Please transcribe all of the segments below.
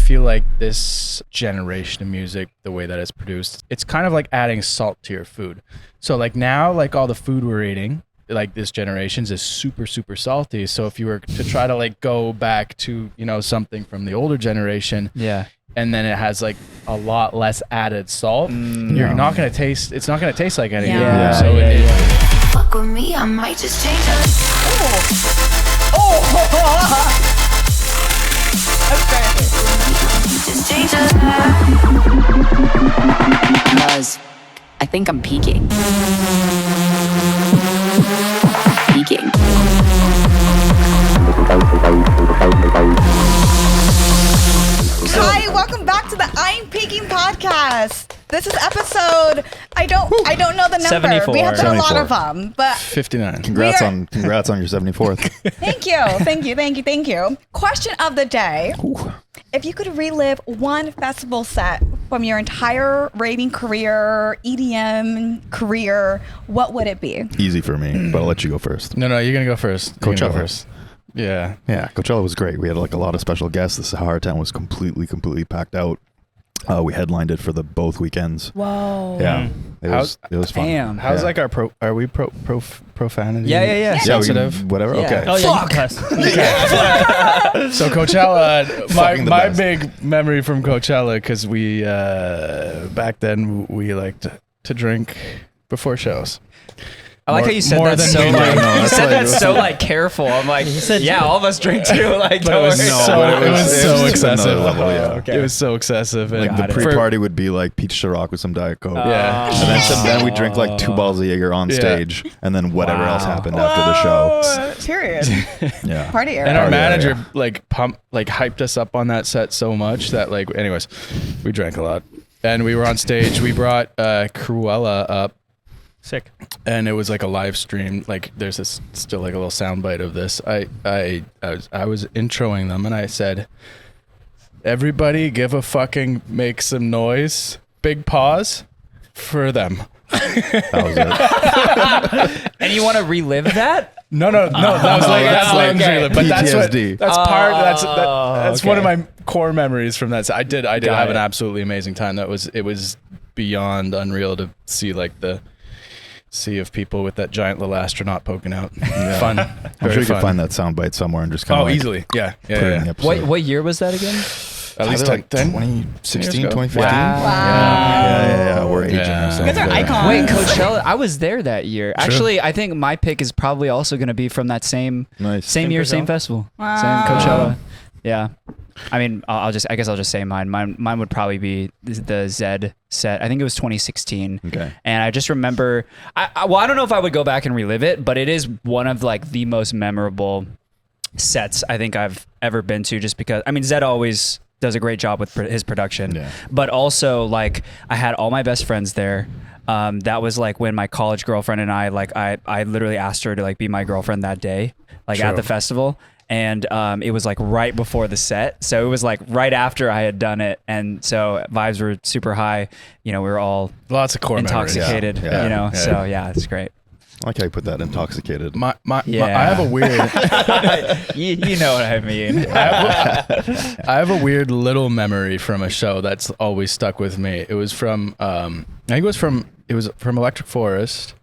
feel like this generation of music, the way that it's produced, it's kind of like adding salt to your food. So like now, like all the food we're eating, like this generation's is super, super salty. So if you were to try to like go back to, you know, something from the older generation, and then it has like a lot less added salt, you're not going to taste, it's not going to taste like anything. Fuck with me, I might just change it. Just change it. Because I think I'm peaking. Hi, welcome back to the I'm Peaking podcast. This is episode, I don't know the number. 74. We have done a lot of them, but 59. Congrats on your 74th. Thank you. Question of the day. Ooh. If you could relive one festival set from your entire raving career, EDM career, what would it be? Easy for me, but I'll let you go first. No, you're going to go first. You're gonna Coachella. go first. Yeah. Yeah, Coachella was great. We had like a lot of special guests. The Sahara tent was completely packed out. We headlined it for both weekends. Whoa. Yeah, it was fun. Damn. How's like our profanity? Yeah. Sensitive? Whatever. Yeah. Okay. Oh, yeah, So Coachella, Fucking the my best. big memory from Coachella, because we back then we liked to drink before shows. I like how you said more that than so we like, do. No, you that's said like- that so like careful. I'm like, yeah, all of us drink too. Like, But don't it was worry. it was so just excessive. another level, yeah. Okay. It was so excessive. And Like the Got it. pre-party would be like peach Ciroc with some Diet Coke. Yeah. And then we drink like 2 bottles of Jaeger on stage, and then whatever else happened after the show. Period. Yeah. Party era. And our Oh, yeah, manager yeah. hyped us up on that set so much that like, anyways, we drank a lot. And we were on stage. We brought Cruella up. Sick. And it was like a live stream. Like there's this still like a little soundbite of this. I was introing them and I said, "Everybody give a fucking make some noise. Big pause for them." That was it. And you want to relive that? No. That was like that's okay. luxury. But that's what PTSD. that's one of okay. my core memories from that. I did Got have it. an absolutely amazing time. It was beyond unreal to see like the sea of people with that giant little astronaut poking out. Fun. I'm Very sure you fun. could find that soundbite somewhere and just kind of Easily. Yeah. put it in the episode. What year was that again? At least Either like 10 2016, years ago. 2015. Wow. Yeah. We're aging Yeah. ourselves. You guys are there. icons. Wait, Coachella. I was there that year. Actually, I think my pick is probably also going to be from that same Nice. year, Coachella? same festival, Wow. same Coachella. Yeah. I mean, I guess I'll just say mine. Mine would probably be the Zed set. I think it was 2016. Okay. And I just remember, I don't know if I would go back and relive it, but it is one of like the most memorable sets I think I've ever been to, just because, I mean, Zed always does a great job with his production, Yeah. but also like I had all my best friends there. That was like when my college girlfriend and I literally asked her to like be my girlfriend that day, like at True. the festival. And it was like right before the set. So it was like right after I had done it. And so vibes were super high. You know, we were all Lots of core memories. intoxicated, Yeah. you know? Yeah. So yeah, it's great. I like how you put that intoxicated. I Yeah. have a weird you know what I mean. I have a weird little memory from a show that's always stuck with me. It was from it was from Electric Forest.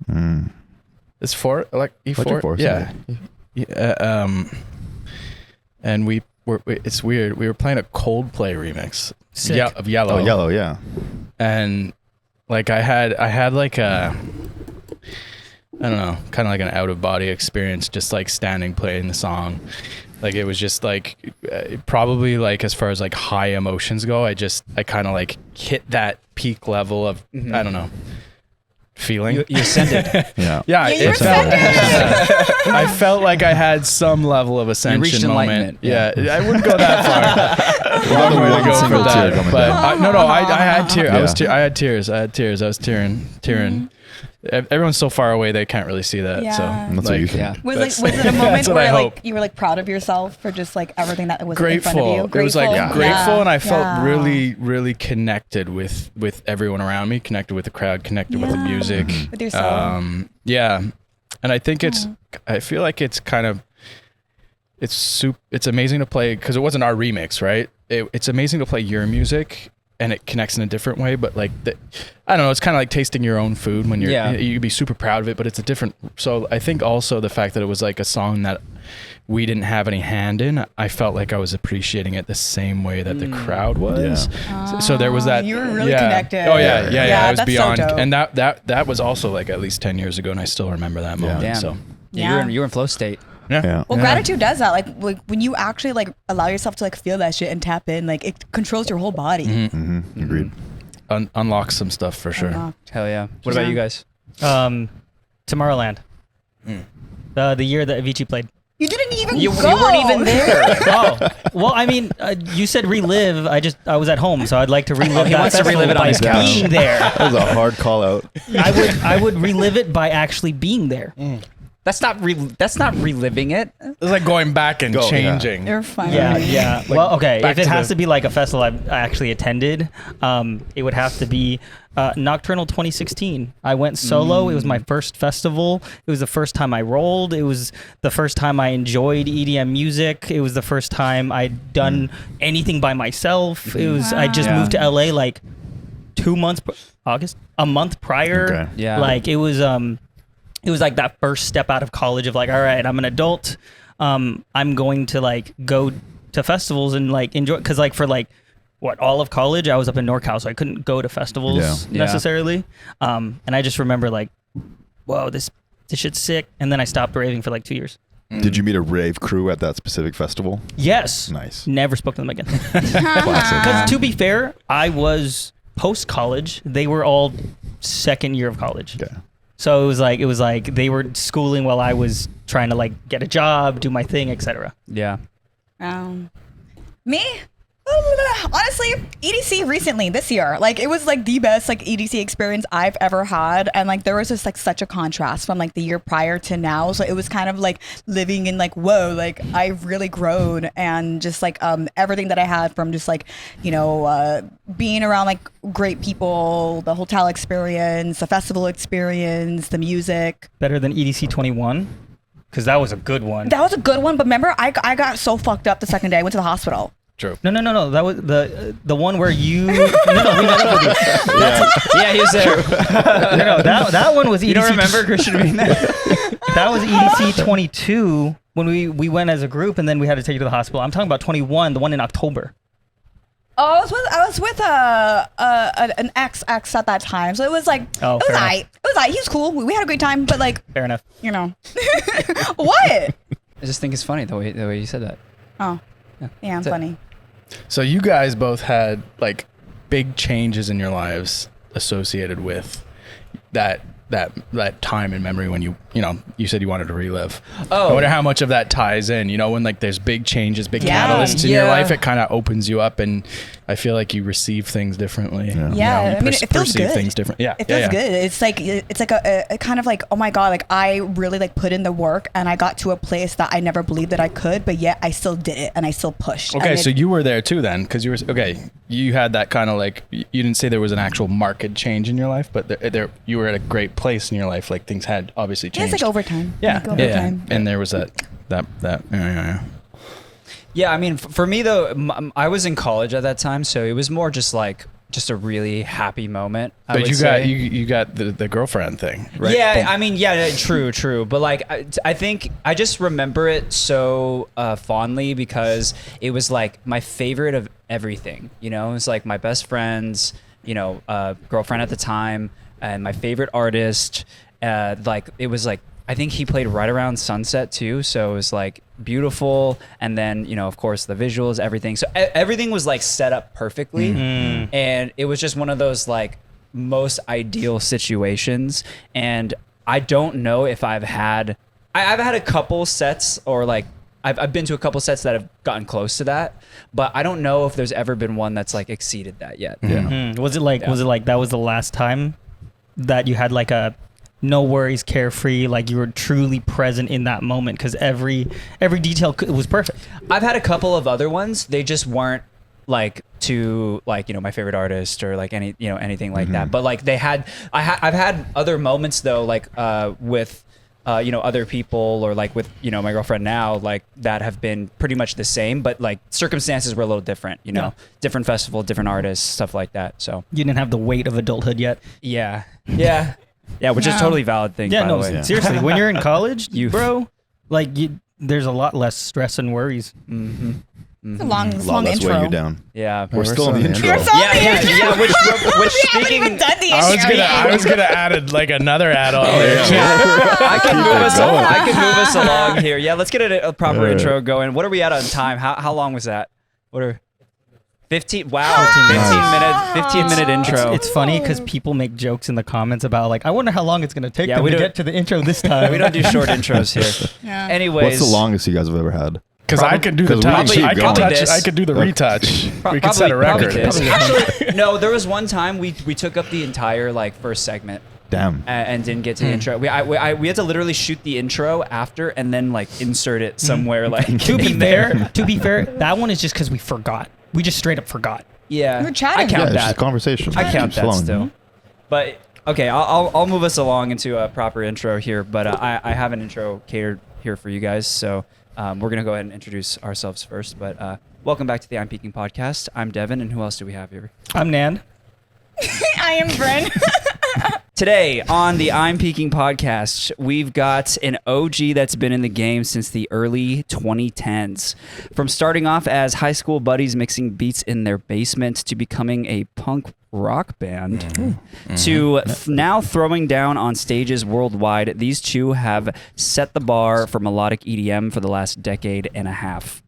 It's E4 Electric Forest, yeah. And it's weird. We were playing a Coldplay remix of Yellow. Oh, Yellow, yeah. And like I had like a, I don't know, kind of like an out of body experience, just like standing playing the song. Like it was just like probably like as far as like high emotions go, I kind of like hit that peak level of I don't know, feeling. You ascended. Yeah. Yeah, you it felt, I felt like I had some level of ascension reached moment. enlightenment. Yeah, I wouldn't go that far. Long way to go Single for tear that. coming But down. I had tears. Yeah. I had tears. I was tearing. Everyone's so far away they can't really see that. Yeah. So That's what you think. Yeah. Was That's- it a moment that's what I where like hope. you were like proud of yourself for just like everything that was in Grateful. front of you? It was like Grateful? grateful, Yeah. and I felt Yeah. really connected with everyone around me, connected with the crowd, connected with the Yeah. music. With yourself. Yeah, and I think I feel like it's kind of it's amazing to play because it wasn't our remix, right? it's amazing to play your music and it connects in a different way, but like I don't know, it's kind of like tasting your own food when you can be super proud of it, but it's a different. So I think also the fact that it was like a song that we didn't have any hand in, I felt like I was appreciating it the same way that the crowd was. So there was that. You were really connected. Oh yeah. It was that's beyond, so dope. and that was also like at least 10 years ago, and I still remember that moment. Damn. So Yeah, you were in flow state. Yeah. Well, gratitude does that. Like when you actually like allow yourself to like feel that shit and tap in, like it controls your whole body. Mm-hmm. Agreed. Unlocks some stuff for sure. Unlocked. Hell yeah. What about you guys? Tomorrowland. The year that Avicii played. You didn't even You go. weren't even there. Oh, well, I mean, you said relive. I was at home, so I'd like to relive he that wants to festival relive it on by his couch. being there. That was a hard call out. I would relive it by actually being there. That's not reliving it. It's like going back and changing. You're fine. Yeah. Well, okay. back If it to has the- to be like a festival I actually attended, it would have to be Nocturnal 2016. I went solo. It was my first festival. It was the first time I rolled. It was the first time I enjoyed EDM music. It was the first time I'd done anything by myself. It was. I just moved to LA like 2 months, a month prior. Okay. Yeah. Like it was like that first step out of college of like, all right, I'm an adult. I'm going to like go to festivals and like enjoy, because like for like all of college I was up in NorCal, so I couldn't go to festivals Yeah. necessarily. And I just remember like, whoa, this shit's sick. And then I stopped raving for like 2 years. Did you meet a rave crew at that specific festival? Yes. Nice. Never spoke to them again. Classic. Because to be fair, I was post college. They were all second year of college. Okay. So it was like they were schooling while I was trying to like get a job, do my thing, etc. Yeah. Me? Honestly, EDC recently this year, like it was like the best like EDC experience I've ever had, and like there was just like such a contrast from like the year prior to now. So it was kind of like living in like, whoa, like I've really grown, and just like everything that I had from just like, you know, being around like great people, the hotel experience, the festival experience, the music. Better than EDC 21, because that was a good one. That was a good one, but remember I got so fucked up the second day I went to the hospital. True. No. That was the one where you. No, we met up with you. Yeah, he was there. No, that one was EDC. You don't remember Christian being there? That was EDC 22 when we went as a group, and then we had to take you to the hospital. I'm talking about 21, the one in October. Oh, I was with an ex at that time, so it was like it was fair alright. It was alright. He was cool. We had a great time, but like Fair enough. you know, what? I just think it's funny the way you said that. Oh, yeah, That's it. funny. So you guys both had like big changes in your lives associated with that time in memory when you said you wanted to relive. Oh. I wonder how much of that ties in, when like there's big changes, big Yeah. catalysts in your Yeah. life, it kind of opens you up, and I feel like you receive things differently. Yeah. Yeah, You I mean, it feels perceive good. things different. Yeah. It feels yeah. good. It's like a kind of like, oh my god, like I really like put in the work, and I got to a place that I never believed that I could, but yet I still did it, and I still pushed. Okay, And so you were there too then, because you had that kind of like, you didn't say there was an actual market change in your life, but there you were at a great place in your life, like things had obviously changed. it's like overtime. Yeah, Like yeah, overtime. and there was that. Yeah. Yeah, I mean, for me though, I was in college at that time, so it was more just a really happy moment. But you got the girlfriend thing, right? Yeah, Boom. I mean, yeah, true. But like, I think I just remember it so fondly because it was like my favorite of everything. It was like my best friend's, girlfriend at the time, and my favorite artist. Like it was like, I think he played right around sunset too, so it was like beautiful. And then of course the visuals, everything. So everything was like set up perfectly, and it was just one of those like most ideal situations. And I don't know if I've had a couple sets, or like I've been to a couple sets that have gotten close to that, but I don't know if there's ever been one that's like exceeded that yet. Yeah. Was it like that was the last time that you had like a no worries, carefree, like you were truly present in that moment because every detail was perfect? I've had a couple of other ones. They just weren't like to like my favorite artist or like anything like that. But like I've had other moments though, like with other people or like with, my girlfriend now, like that have been pretty much the same, but like circumstances were a little different, different festival, different artists, stuff like that. So You didn't have the weight of adulthood yet. yeah, which is a totally valid thing. Yeah, by no, the way. seriously. When you're in college, Youth. bro, like there's a lot less stress and worries. Mm-hmm. It's a long, A lot long less intro. weighing you down. Yeah, We're still in the intro. You're so yeah. Which We haven't speaking, even done the I was intro gonna, yet. I was gonna add like another add-on. I can move us. going. I can move us along here. Yeah, let's get a proper Alright. intro going. What are we at on time? How long was that? What are 15? Wow, 15 minute intro. It's funny because people make jokes in the comments about like, I wonder how long it's gonna take Yeah, them we to don't- get to the intro this time. we don't do short intros here. Yeah. Anyways, What's the longest you guys have ever had? Because I could do the 'cause we touch. keep I could going. touch. This. I could do the retouch. We could set a Probably record. this. Actually, no. There was one time we took up the entire like first segment Damn. and didn't get to the intro. We had to literally shoot the intro after and then like insert it somewhere like to be in there. fair, that one is just because we forgot. We just straight up forgot. Yeah, We're chatting. I count Yeah, it's just a that. conversation. I count Keeps that flowing. still. But okay, I'll move us along into a proper intro here. But I have an intro catered here for you guys. So we're gonna go ahead and introduce ourselves first. But welcome back to the I'm Peaking podcast. I'm Devin, and who else do we have here? I'm Nand. I am Brin. Today on the I'm Peaking podcast, we've got an OG that's been in the game since the early 2010s. From starting off as high school buddies mixing beats in their basement to becoming a punk rock band to now throwing down on stages worldwide, these two have set the bar for melodic EDM for the last decade and a half.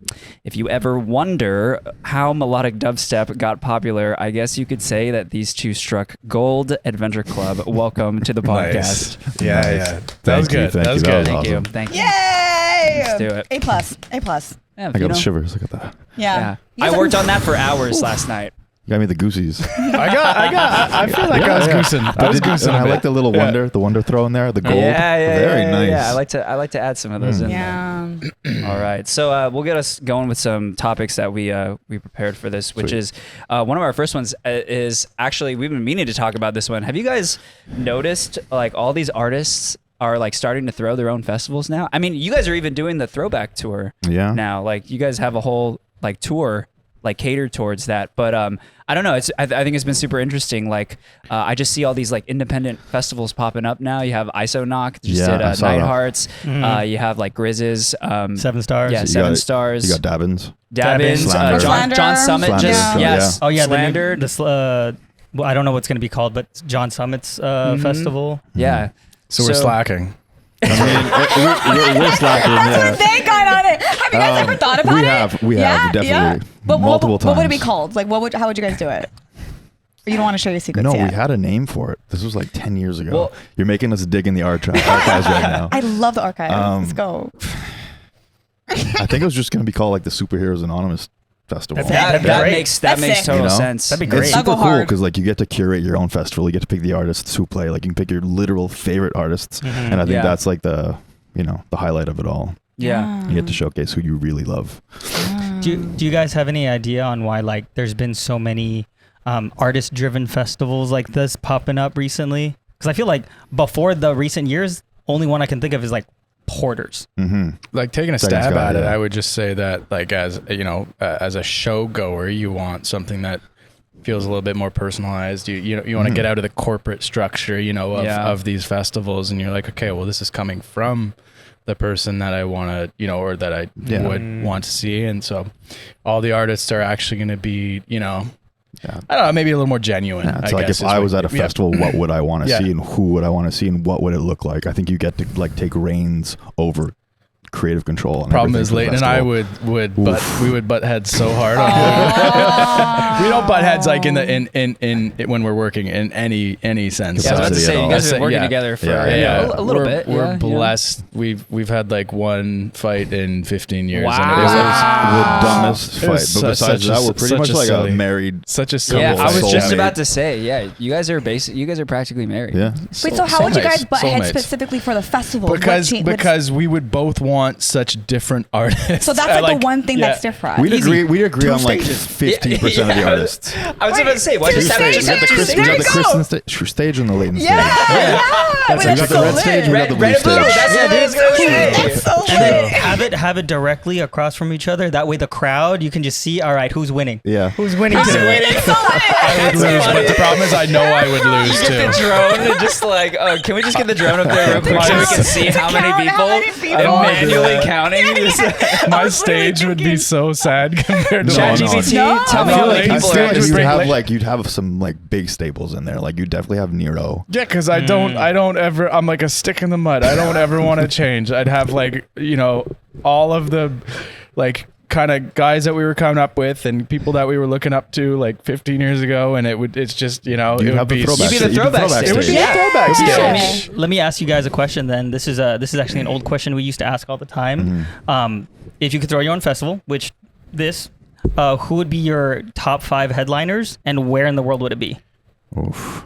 If you ever wonder how melodic dubstep got popular, I guess you could say that these two struck gold. Adventure Club, welcome to the podcast. Nice. Yeah. That was good. Thank That was you. good. Thank you. Awesome. Thank you. Yay! Let's do it. A plus. A plus. Yeah, I you got know, the shivers. Look at that. Yeah. You I guys worked are- on that for hours last night. You got me the goosies. I feel like I was goosing. I was goosing. I a bit. like the little wonder throw in there. The gold. Very nice. Yeah, I like to add some of those in Yeah. there. All right, so we'll get us going with some topics that we prepared for this, which Sweet. is one of our first ones is actually we've been meaning to talk about this one. Have you guys noticed like all these artists are like starting to throw their own festivals now? I mean, you guys are even doing the Throwback tour Yeah. now. Like you guys have a whole like tour like catered towards that, but I don't know. I think it's been super interesting. Like I just see all these like independent festivals popping up now. You have ISO just Yeah, did I saw Night that. Hearts. You have like Grizz's 7 stars. yeah, You 7 got- stars. You got Dabbins. Dabbins, Slander. John Slander. Summit. Slander, Just yeah. yes. Oh yeah, Slandered. Well, I don't know what's going to be called, but John Summit's festival. Yeah. So we're slacking. I mean, we're slacking. Yeah. They got on it. Have you guys ever thought about it? We have definitely multiple What would it be times. called? Like, how would you guys do it? Or you don't want to share your secrets No, yet? we had a name for it. This was like 10 years ago. Well- You're making us dig in the archives right now. I love the archive. Let's go. I think it was just going to be called like the Superheroes Anonymous Festival. That's it. That'd be That great. makes That's sick. total You know? sense. That'd be great. It's I'll super go cool hard. because like you get to curate your own festival. You get to pick the artists who play. Like you can pick your literal favorite artists, and I think Yeah. that's like the highlight of it all. Yeah. You get to showcase who you really love. Do you guys have any idea on why like there's been so many artist-driven festivals like this popping up recently? Because I feel like before the recent years, only one I can think of is like Porter's. Mm-hmm. Like taking a Second stab Sky, at it, yeah. I would just say that like as as a show goer, you want something that feels a little bit more personalized. You want to get out of the corporate structure, of these festivals, and you're like, okay, well, this is coming from the person that I want to, or that I would want to see, and so all the artists are actually going to be, I don't know, maybe a little more genuine. Yeah, it's I like guess if is I what- was at a festival, what would I want to Yeah. see, and who would I want to see, and what would it look like? I think you get to like take reins over creative control. On Problem everything is, for the Leighton and I festival. we would butt heads so hard. On we don't butt heads like in when we're working in any sense. Yeah, I was about to Capacity say at you all. guys have been working Yeah. together for Yeah. a little bit. We're yeah, blessed. We've had like one fight in 15 years. Wow. And It it was was the dumbest It fight. was But besides such a- that, we're pretty such much a like silly- a married. such a Yeah, simple. I was just soulmate. about to say, you guys are you guys are practically married. Yeah. Wait, so how would you guys butt heads soulmates. specifically for the festival? What because cha- what's- because we would both want want such different artists. So that's like the one thing that's different. We'd Easy. agree on like stages. 50% of the artists. I was about to say, why two just have stages. just have two There stages? you We got go. the Kristen stage and the Leighton Yeah, stage. yeah. We got the red stage, we got the blue Red and blue. stage. That's Yeah, it. It's gonna be. That's so And then lit. have it directly across from each other. That way, the crowd you can just see. All right, who's winning? Yeah. Who's winning today? It's so lit. I would lose, but the problem is I know I would lose Get the too. drone and just like, oh, can we just get the drone up there real quick so we can see how many count how many people? people. I'm Oh, manually yeah. counting. My stage would be so sad compared to No, mine. no. ChatGPT, No. tell me I how feel many like- I people feel are like in just you'd bring, have like- like you'd have some like big staples in there. Like you definitely have Nero. Yeah, because I don't ever. I'm like a stick in the mud. I don't ever want to change. I'd have like all of the like kind of guys that we were coming up with and people that we were looking up to like 15 years ago, and it's just it You'd would have be the throwback. You'd be the stage. throwback stage. stage. It would be Yeah. a throwback stage. Let me ask you guys a question then. This is actually an old question we used to ask all the time. If you could throw your own festival, who would be your top 5 headliners and where in the world would it be? Oof.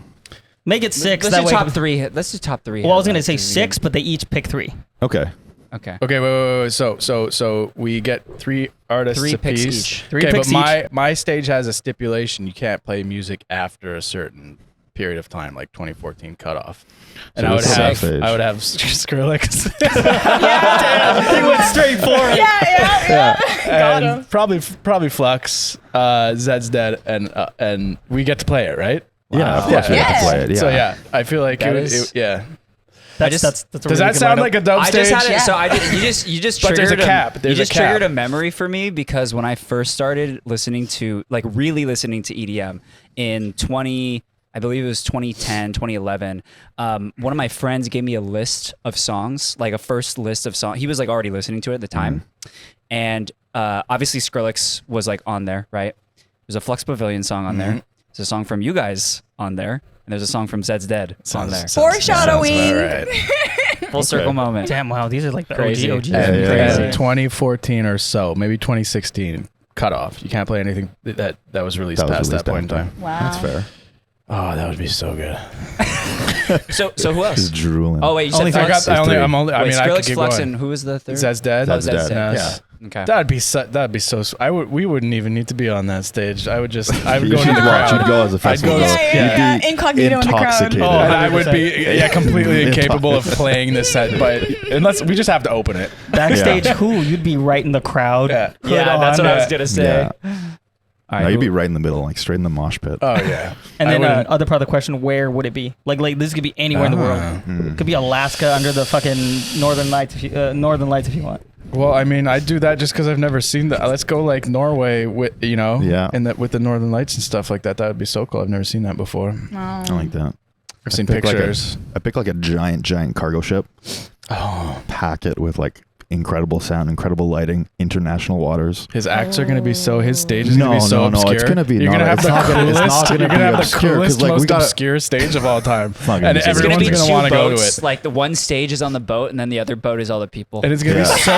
Make it 6. Let's That do way. top 3. Let's do top 3. Well, I was gonna say 6, but they each pick 3. Okay. Okay. Okay, wait. So we get 3 artists 3 a picks piece. each. 3 Okay, picks but my stage has a stipulation: you can't play music after a certain period of time, like 2014 cutoff. And So I would this is have stage. Skrillex. He went straight for it. Yeah. Got him. and probably Flux, Zed's Dead, and we get to play it, right? Yeah, of course we have to play it. Yeah. So yeah, I feel like That it is- would. Yeah. That's a Does really that good sound lineup. like a dope I stage? just had it. Yeah. So I did, you just But there's triggered a cap. There's you just a cap. triggered a memory for me because when I first started listening to really listening to EDM in 20, I believe it was 2010, 2011. One of my friends gave me a list of songs, like a first list of songs. He was like already listening to it at the time, and obviously Skrillex was like on there, right? There's a Flux Pavilion song on there. There's a song from you guys on there, and there's a song from Zed's Dead on there. Foreshadowing. Sounds about right. Full circle moment. Damn! Wow, these are like the Crazy. OGs. Yeah, yeah, Crazy. yeah. 2014 or so, maybe 2016 cutoff. You can't play anything that was released That was past released that point in after. time. Wow. That's fair. Oh, that would be so good. So who else? Just drooling. Oh wait, you said Only Flux? I got. I only. three. I'm only. I Wait, mean, I could Skrillex, keep Flux, going. and who was the third? Zed's Dead. Zed's Zed's Dead. Dead. Yes. Okay. That'd be so. We wouldn't even need to be on that stage. I would You go should into the watch. crowd. You'd go as a festival. go- goer. Yeah. You'd be Incognito in the crowd. intoxicated. Oh, and I would 100%. be completely incapable of Intoxicated. playing this set, but unless we just have to open it. Backstage, Yeah. who you'd be right in the crowd. Yeah. hood Yeah, that's on, what I was gonna say. Yeah. All No, right, you'd be who- right in the middle, like straight in the mosh pit. Oh yeah. And I then wouldn't- other part of the question: where would it be? Like this could be anywhere in the world. It could be Alaska under the fucking Northern Lights if you want. Well, I mean, I'd do that just because I've never seen that. Let's go like Norway with Yeah. and that with the Northern Lights and stuff like that. That would be so cool. I've never seen that before. I like that. I've seen pick pictures. I pick like a giant cargo ship. Oh, Pack it with like incredible sound, incredible lighting, international waters. his acts are gonna be so. His stage is gonna No, be so no, obscure. it's gonna be You're not- gonna have it's the not gonna- it's coolest. not gonna You're gonna be have the obscure, 'cause, coolest, like, we most gotta- obscure stage of all time. Fucking And it's It's gonna everyone's be gonna two want to go to boats. it. Like the one stage is on the boat, and then the other boat is all the people. And it's gonna be Yeah. so.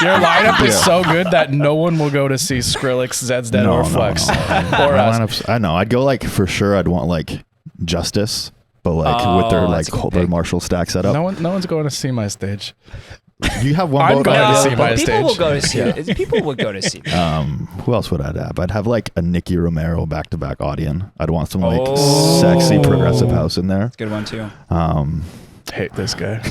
Your lineup is Yeah. so good that no one will go to see Skrillex, Zed's Dead, or Flux, or My us. lineups- I know. I'd go like for sure. I'd want like Justice, but like with their Oh, like that's a good whole, their pick. Marshall stack setup. No one's going to see my stage. You have one I'm boat. going I'd to have- see my people stage. will go to see it. People would go to see it. Who else would I have? I'd have like a Nicky Romero back-to-back audience. I'd want some like Oh. sexy progressive house in there. Good one too. Hate this guy.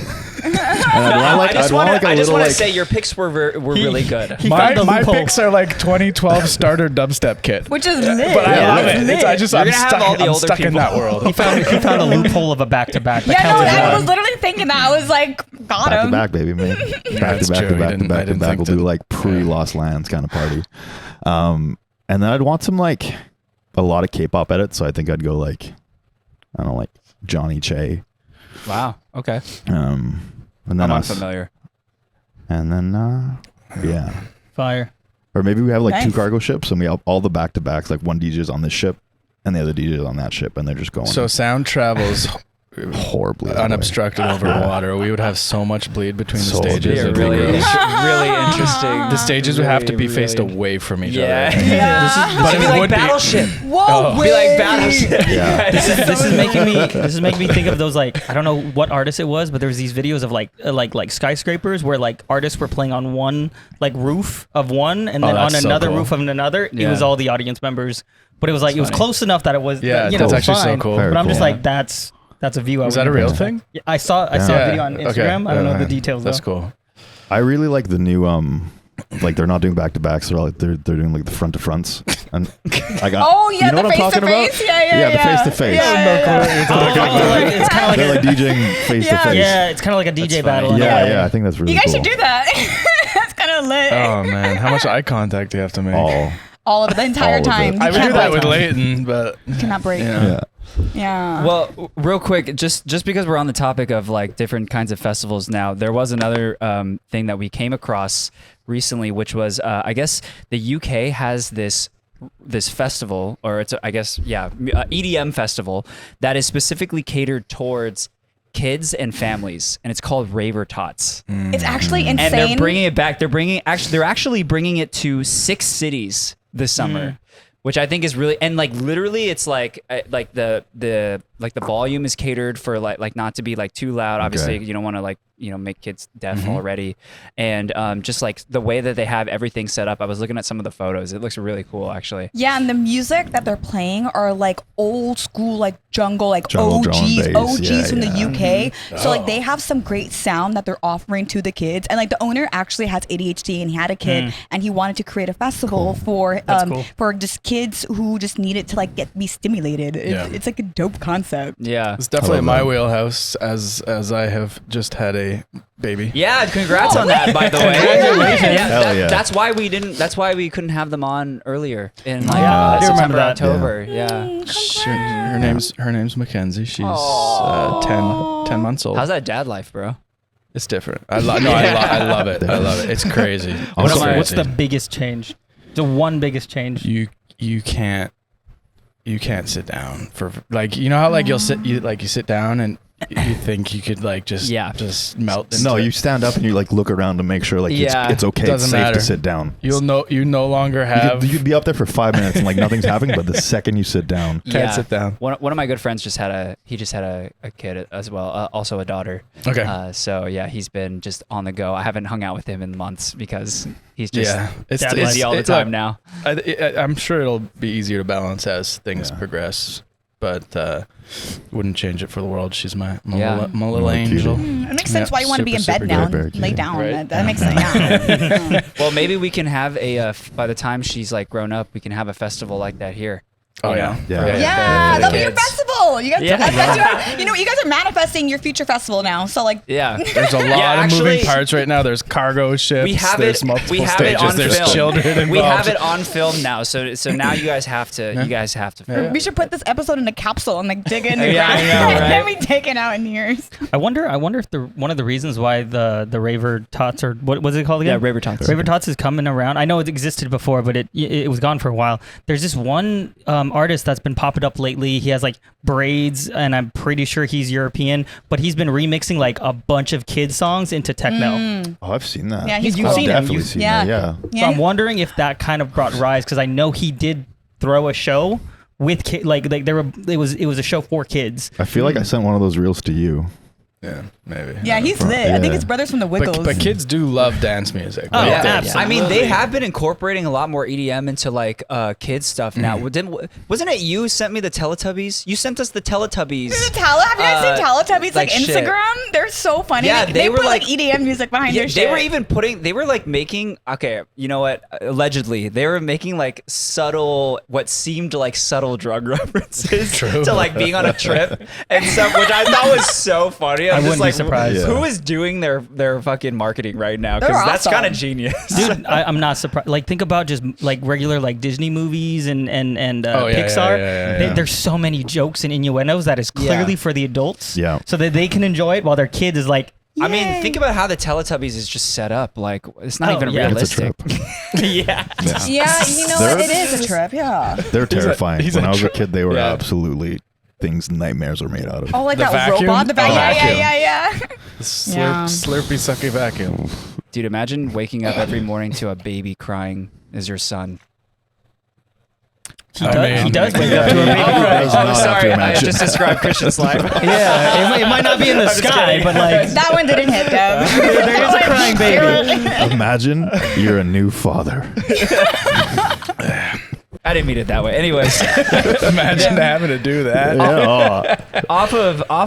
And I'd want like, I just I'd want like a want little to like say your picks were really good. He My found the loophole. picks are like 2012 starter dubstep kit. Which is lit. But I Yeah, love it's it. lit. I just You're I'm gonna have stuck, all the I'm older stuck in people. that world. He found a loophole of a back to back. Yeah, no, I was literally thinking that. I was like, got back to him. back, baby, man. Back That's to back true. to I back to didn't- I back to didn't back. think We'll to- do like pre-Lost Lands kind of party. And then I'd want some like a lot of K-pop edits. So I think I'd go like I don't know, like Johnny Che. Wow. Okay. And then I'm us. unfamiliar. And then yeah. Fire. Or maybe we have like two Nice. cargo ships and we have all the back-to-backs, like one DJ is on this ship and the other DJ is on that ship and they're just going. So sound travels horribly that way. unobstructed over water. We would have so much bleed between the So stages. big. It'd be really, gross. really interesting. The stages would have to be faced really- away from each Yeah. other. Yeah. But It'd be it like would be- Battleship. Whoa, Oh. Be like Battleship. Yeah. This is making me think of those, like, I don't know what artist it was, but there was these videos of like skyscrapers where like artists were playing on one like roof of one, and then on that's so another cool. roof of another. It Yeah. was all the audience members, but it was like it was close enough that it was Yeah, you know, that's actually so fine. cool. Very But I'm just cool. like that's a view. Is I that a would real never- thing? Yeah, I saw a Yeah. video on Instagram. I don't know the details. That's though. cool. I really like the new like they're not doing back to backs. They're doing like the front to fronts. And I got Oh, yeah, you know the what I'm talking about? face-to-face? Yeah, the face to face. It's kind of like They're a, like DJing face to face. yeah, it's kind of like a DJ That's battle. funny. in a way. Yeah, I think that's really You guys cool. should do that. That's kind of lit. Oh man, how much eye contact do you have to make? All of it, the entire All of it. time. I You would do can't that break. with Leighton, but You cannot break. yeah. Yeah. Well, real quick, just because we're on the topic of like different kinds of festivals now, there was another thing that we came across recently, which was I guess the UK has this festival, or it's EDM festival that is specifically catered towards kids and families, and it's called Raver Tots. It's actually insane. And they're bringing it back. They're actually bringing it to 6 cities this summer, which I think is really, and like literally, it's like the volume is catered for like not to be like too loud. Obviously, Okay. you don't want to make kids deaf already, and just like the way that they have everything set up. I was looking at some of the photos. It looks really cool, actually. Yeah, and the music that they're playing are like old school, like jungle, like Jungle drum OGs, and bass. OGs from Yeah, the UK. So like they have some great sound that they're offering to the kids. And like the owner actually has ADHD and he had a kid and he wanted to create a festival for cool. for just kids who just needed to like be stimulated. Yeah. It's like a dope concept. Yeah. It's definitely I in love my that. wheelhouse as I have just had a baby. Yeah, congrats on that, by the way. Congratulations. Yeah, Hell yeah. That's why we didn't. That's why we couldn't have them on earlier in like Yeah, I do remember September, that. October. Yeah. Her name's Mackenzie. She's 10 months old. How's that dad life, bro? It's different. I love it. I love it. It's crazy. What's It's the- What's crazy. the biggest change? The one biggest change. You can't sit down for like, you know how like you sit down and you think you could like just melt into No, it? you stand up and you like look around to make sure like Yeah. it's okay, it's Doesn't safe matter. to sit down. you no longer have You'd be up there for 5 minutes and like nothing's happening, but the second you sit down, Can't sit down. One of my good friends just had a kid as well, also a daughter. Okay. So yeah, he's been just on the go. I haven't hung out with him in months because he's just it's busy all the time now. I'm sure it'll be easier to balance as things progress, but wouldn't change it for the world. She's my Yeah. little My angel. cutie. It makes sense why you want to be in super bed now very and lay cute. down. Right. That makes sense. Yeah. Well, maybe we can have by the time she's like grown up, we can have a festival like that here. Oh You yeah. know? Yeah. For- Yeah, for the that'll be your kids. festival. You guys, Yeah. I bet you guys are manifesting your future festival now. So like, Yeah. There's a lot Yeah, of moving actually, parts right now. There's cargo ships. We have there's it. multiple We have stages. it on there's film. children involved. We have it on film now. So now you guys have to. You guys have to. we should put this episode in a capsule and like dig in the Yeah, I ground know, right? and then we take it out in years. I wonder if one of the reasons why the Raver Tots, or what was it called again? Yeah, Raver Tots. Raver Tots is coming around. I know it existed before, but it was gone for a while. There's this one artist that's been popping up lately. He has like braids, and I'm pretty sure he's European, but he's been remixing like a bunch of kid songs into techno. Oh, I've seen that. Yeah, he's You've cool. seen him. Definitely You've- seen yeah. that. Yeah. So I'm wondering if that kind of brought rise, because I know he did throw a show with like there were it was a show for kids. I feel like I sent one of those reels to you. Yeah, maybe. Yeah, he's lit. I think his brother's from the Wiggles. But kids do love dance music. Oh, Like, yeah, they- absolutely. I mean, they have been incorporating a lot more EDM into like kids stuff now. Wasn't it you who sent me the Teletubbies? You sent us the Teletubbies. Have you guys seen Teletubbies like shit. Instagram? They're so funny. Yeah, they they were put like like- EDM music behind Yeah, their they shit. were even they were like making, okay, you know what? Allegedly, they were making like what seemed like subtle drug references True. to like being on a trip and stuff, which I thought was so funny. I I'm just wouldn't be like, surprised. Yeah. who is doing their fucking marketing right now? They're Because that's awesome. kind of genius. Dude, I'm not surprised. Like, think about just like regular like Disney movies and Oh, yeah, Pixar. yeah. There's so many jokes and innuendos that is clearly Yeah. for the adults. Yeah. So that they can enjoy it while their kid is like, I mean, "Yay." think about how the Teletubbies is just set up. Like, it's not Oh, even yeah. It's a realistic. trip. yeah. Yeah, you know what? It is a trip. Yeah. They're terrifying. he's When a I was a kid, they were Yeah. absolutely things nightmares are made out of. Oh, like The that vacuum? robot. The vacuum. Oh, Yeah. The Yeah. Slurpy sucky vacuum. Dude, imagine waking up every morning to a baby crying as your son. He does wake up to a baby Oh, crying. does not have to sorry, I imagine. just described Christian's life. Yeah, it might not be in the sky, but like That one didn't hit them. there is a crying baby. Imagine you're a new father. I didn't mean it that way. Anyways, Imagine having to do that. off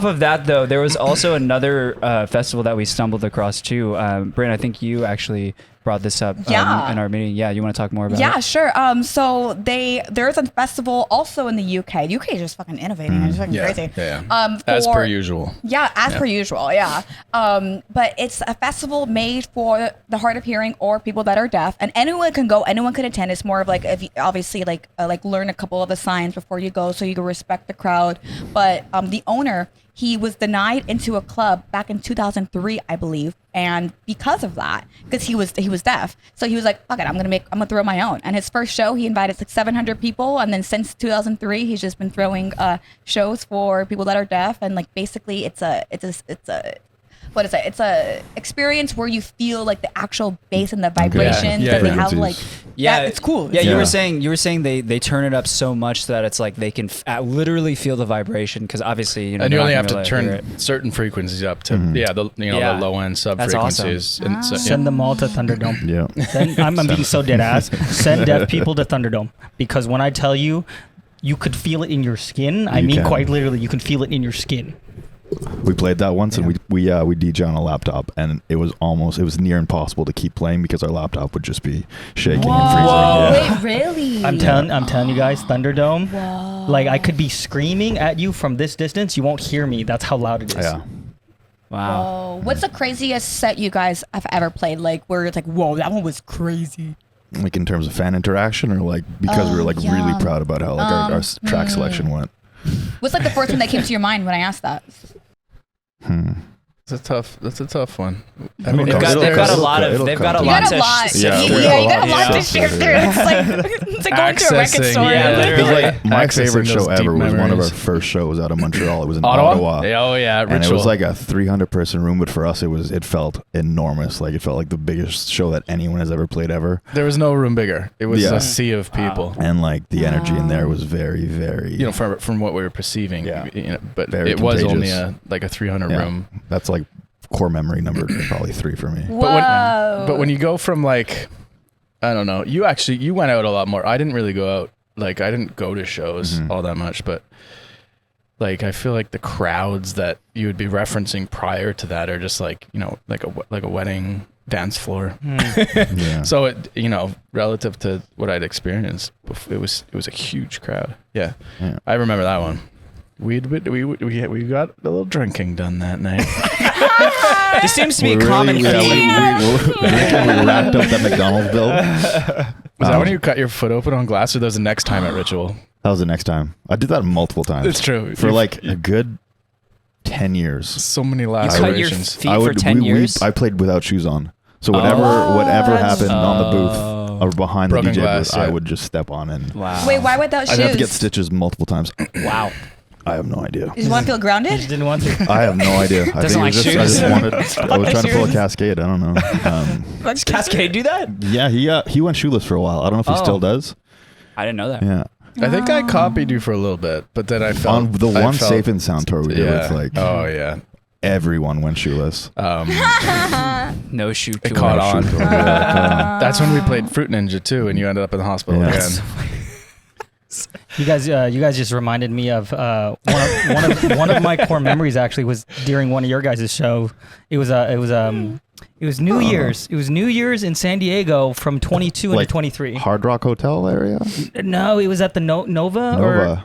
of that though, there was also another festival that we stumbled across too. Bryn, I think you actually brought this up Yeah. in our meeting. Yeah, you want to talk more about Yeah, it? sure. So there's a festival also in the UK. The UK is just fucking innovating. It's fucking crazy. Yeah. As per usual. Yeah, as per usual. Yeah. But it's a festival made for the hard of hearing or people that are deaf, and anyone can go. Anyone can attend. It's more of like, if you, obviously like learn a couple of the signs before you go, so you can respect the crowd. But the owner, he was denied into a club back in 2003, I believe, and because of that, because he was deaf, so he was like, "Fuck it, I'm gonna throw my own." And his first show, he invited like 700 people, and then since 2003, he's just been throwing shows for people that are deaf, and like basically, it's a what is it? It's a experience where you feel like the actual bass and the vibrations Yeah, that they have. frequencies. Like, Yeah, it's cool. Yeah, It's you Yeah. were saying they turn it up so much that it's like they can literally feel the vibration, because obviously And they're you not only gonna have to be able hear turn it. certain frequencies up to Yeah. the low end sub That's awesome. frequencies. And so, Send them all to Thunderdome. Yeah. I'm being so dead ass. Send deaf people to Thunderdome, because when I tell you, you could feel it in your skin. I You mean, can. quite literally, you can feel it in your skin. We played that once, and we DJ on a laptop, and it was near impossible to keep playing because our laptop would just be shaking and freezing. Yeah. Wait, really? I'm telling you guys, Thunderdome. Like I could be screaming at you from this distance, you won't hear me. That's how loud it is. Yeah. Wow. Whoa. What's the craziest set you guys have ever played? Like where it's like, whoa, that one was crazy. Like in terms of fan interaction, or like because we were like really proud about how like our track selection went. What's like the first one that came to your mind when I asked that? That's a tough one. I It'll mean, come. They've got a It'll lot come. of It'll they've come. got a You lot got to a lot. sift Yeah, through. we Yeah, you got a Yeah. lot to shift through. It's like going through a record Accessing, store. yeah, It was like my Accessing favorite show those deep ever was one of our memories. first shows out of Montreal. It was in Ottawa? Ottawa. Oh yeah, And it Ritual. was like a 300 person room, but for us it felt enormous. Like it felt like the biggest show that anyone has ever played ever. There was no room bigger. It was Yeah. a sea of people. And like the energy in there was very, very You know, from what we were perceiving. Yeah. You know, but Very it was only contagious. a 300 Yeah. room. That's like core memory number probably 3 for me. But when you go from like, I don't know, you went out a lot more. I didn't really go out. Like I didn't go to shows all that much, but like I feel like the crowds that you would be referencing prior to that are just like, you know, like a wedding dance floor. Yeah. So it, you know, relative to what I'd experienced, it was a huge crowd. Yeah. Yeah. I remember that one. We got a little drinking done that night. This seems to be a We're common really- theme. we racked up that McDonald's bill. Was that when you cut your foot open on glass, or that was the next time at Ritual? That was the next time. I did that multiple times. It's true. For like a good 10 years. So many You cut your lacerations. feet for 10 years? I played without shoes on. So whatever happened on the booth or behind Broken the DJ glass, booth, I yeah. would just step on and Wow. Wait, why without shoes? I'd have to get stitches multiple times. Wow. I have no idea. You just want to feel You grounded? just didn't want to. I have no idea. I Doesn't think like it was just, shoes. I was trying to pull a cascade. I don't know. Does Cascade do that? Yeah, he went shoeless for a while. I don't know if he still does. I didn't know that. Yeah. I think I copied you for a little bit, but then I felt On the one Safe and Sound tour we did, Yeah. it's like Oh yeah. everyone went shoeless. No shoe It tour. caught on. Shoe tour. Yeah, That's when we played Fruit Ninja too, and you ended up in the hospital Yeah. again. You guys just reminded me of one of my core memories. Actually, was during one of your guys' show. It was New Year's. It was New Year's in San Diego from 22 Like into 23. Hard Rock Hotel area. No, it was at the Nova. Or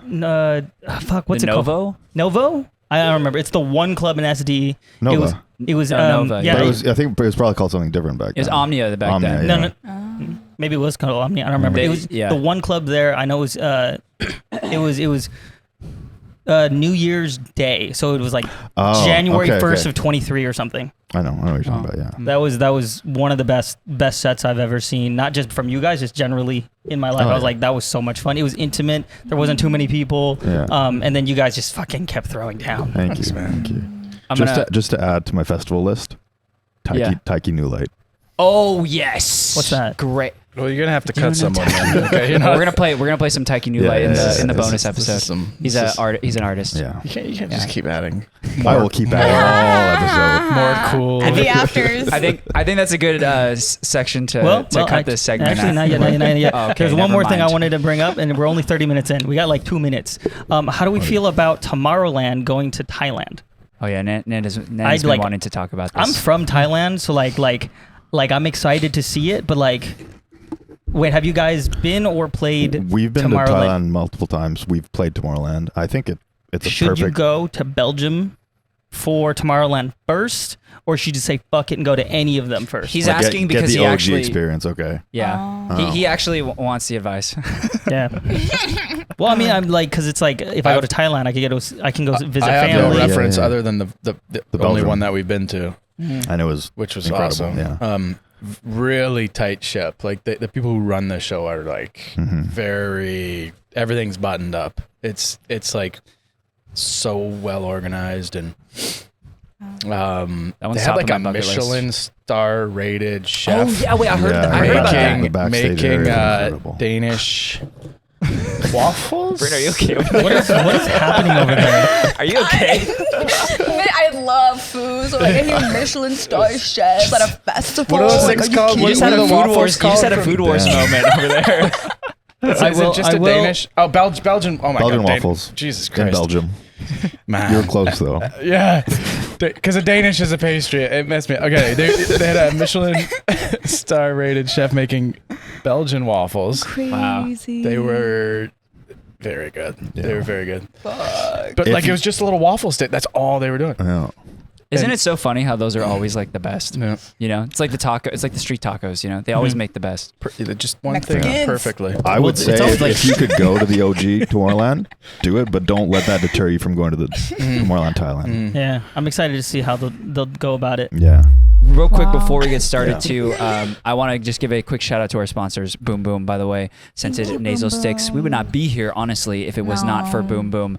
fuck, what's The it called? Novo? Novo? I don't remember. It's the one club in SD. Nova. It was Nova, yeah. But I think it was probably called something different back then. It was Omnia back Omnia, then. yeah. No. Maybe it was called Omni. I don't remember. They- It was yeah. the one club there. I know it was. It was New Year's Day, so it was like January 1st of 23 or something. I know what you're talking about. Yeah, That was one of the best sets I've ever seen. Not just from you guys, just generally in my life. I was like, that was so much fun. It was intimate. There wasn't too many people. Yeah. And then you guys just fucking kept throwing down. Thank you. Just to add to my festival list, Taiki New Light. Oh yes. What's that? Great. Well, you're gonna have to cut someone. Then, okay? We're gonna play some Taiki New Light in the bonus episode. He's an artist. Yeah. You can't just keep adding. I will keep adding all episode. More cool. And the afters. I think that's a good section to cut this segment. Actually, not yet. Oh, okay, There's one more thing I mind. wanted to bring up, and we're only 30 minutes in. We got like 2 minutes. How do we feel about Tomorrowland going to Thailand? Oh yeah, Nand's been wanting to talk about this. I'm from Thailand, so like I'm excited to see it, but like, wait, have you guys been or played? We've been to Thailand multiple times. We've played Tomorrowland. I think it's a Should perfect. you go to Belgium for Tomorrowland first, or should you say fuck it and go to any of them first? He's Like, asking get because the he OG actually experience. Okay. Yeah, he actually wants the advice. Yeah. Well, I mean, I'm like, because it's like if I go to Thailand, I can go visit I have no family. reference Yeah. other than the only Belgium. one that we've been to, And it was which was incredible. awesome. Yeah. Really tight ship. Like the people who run the show are like very, everything's buttoned up. It's like so well organized, and they had like a Michelin star rated chef. Oh yeah, wait, I heard Yeah, I heard about that. the backstage making area is incredible. Danish waffles. Brinda, are you okay? What is happening over there? Are you okay? I love food. So like any Michelin star chef at a festival. What are those Like, things are you called? kidding You just had What a are the food waffles wars. You just called had a from- food wars Yeah. moment over there. Is it just a Danish? Oh, Belgian. Oh my Belgian god, waffles. Jesus In Christ, Belgium. man. You're close though. Yeah, because a Danish is a pastry. It messed me. Okay, they had a Michelin star rated chef making Belgian waffles. Crazy. They were very good. Yeah. They were very good. Fuck. But If like it was just a little waffle stick. That's all they were doing. Yeah. Isn't it so funny how those are always like the best? Yeah. You know, it's like it's like the street tacos. You know, they always make the best. Just one thing Mexicans. perfectly. I would it's say always like- if you could go to the OG Tomorrowland, do it, but don't let that deter you from going to the Tomorrowland, Thailand. Yeah, I'm excited to see how they'll go about it. Yeah. Real quick Wow. before we get started too, I want to just give a quick shout out to our sponsors, Boom Boom, by the way, Scented Nasal Sticks. We would not be here, honestly, if it was not for Boom Boom.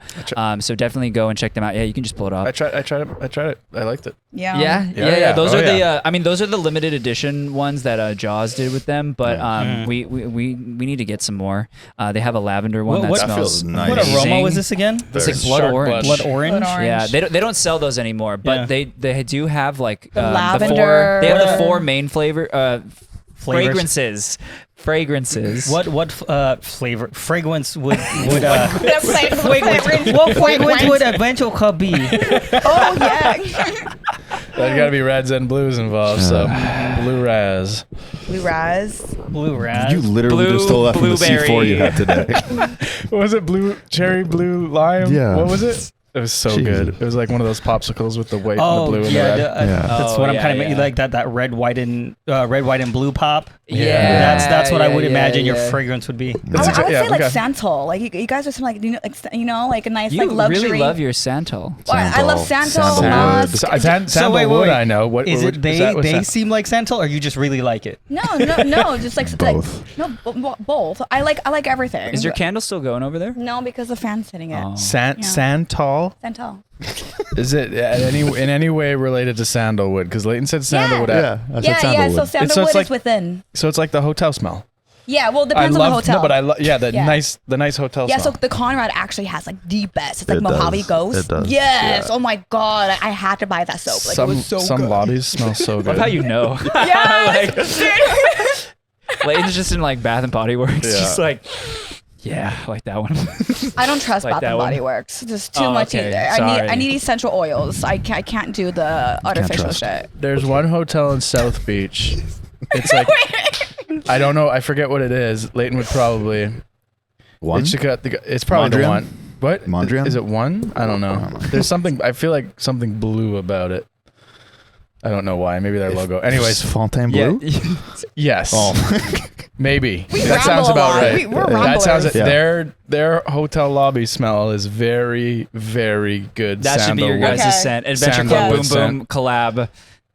So definitely go and check them out. Yeah, you can just pull it up. I tried it. I liked it. Yeah. Yeah. Those Oh, are the. yeah. I mean, those are the limited edition ones that Jaws did with them. But we need to get some more. They have a lavender one What- that that smells feels nice. What aroma amazing. was this again? It's like Very blood shark orange. Blood orange. Blood orange. Yeah, they don't sell those anymore, but Yeah. they do have like The the lavender. four. They have the What- four main flavors. Flavors. Fragrances. What flavor fragrance would What fragrance would Adventure Club be? Oh yeah. There's got to be reds and blues involved. So blue raz. Blue Raz. Blue raz. You literally Blue- just stole that from the blueberry. C4 you had today. What was it? Cherry blue lime. Yeah. What was it? It was so Jesus. good. It was like one of those popsicles with the white, and the Oh blue, and yeah, the red. that's Oh, what I'm yeah, kind of yeah. like that red, white, and blue pop. Yeah, that's what I would yeah, imagine your yeah. fragrance would be. I would say yeah, like okay. Santal. Like you guys are some like like a nice You like luxury. really love your Santal. Well, I love Santal. Sandalwood. Musk. Sandalwood, I know. What Is it? is that- what's They that? seem like Santal, or you just really like it? No, just like Both. both. I like everything. Is your candle still going over there? No, because the fan's hitting it. Oh. Santal? Santal. Is it in any way related to sandalwood? Because Leighton said sandalwood. Yeah, I said Yeah. sandalwood. So sandalwood like- is within. So it's like the hotel smell. Yeah. Well, it depends on the hotel. No, but I love. Yeah, the Yeah. nice hotel Yeah, so smell. the Conrad actually has like the best. It's like It Mojave does. Ghost. It does. Yes. Oh my god, I had to buy that soap. Like it was so some good. lobbies smell so Love good. how you know. Yes. Leighton's just in like Bath and Body Works. Yeah. Just like, yeah, I like that one. I don't trust Like Bath that and one? Body Works. There's too Oh, much. okay. I need essential oils. I can't do the artificial trust. shit. There's one hotel in South Beach. It's like I don't know. I forget what it is. Leighton would probably. One? It's probably the Mondrian? one. What? Mondrian? Is it one? I don't know. There's something. I feel like something blue about it. I don't know why. Maybe their logo. Anyways, Fontainebleau? yes. Oh. Maybe We that sounds ramble a about lot. right. We're That sounds. ramblers. Yeah. Their hotel lobby smell is very, very good. That should be your sandalwood. guys' Okay. scent. Adventure Sandalwood Club Boom scent. Boom collab.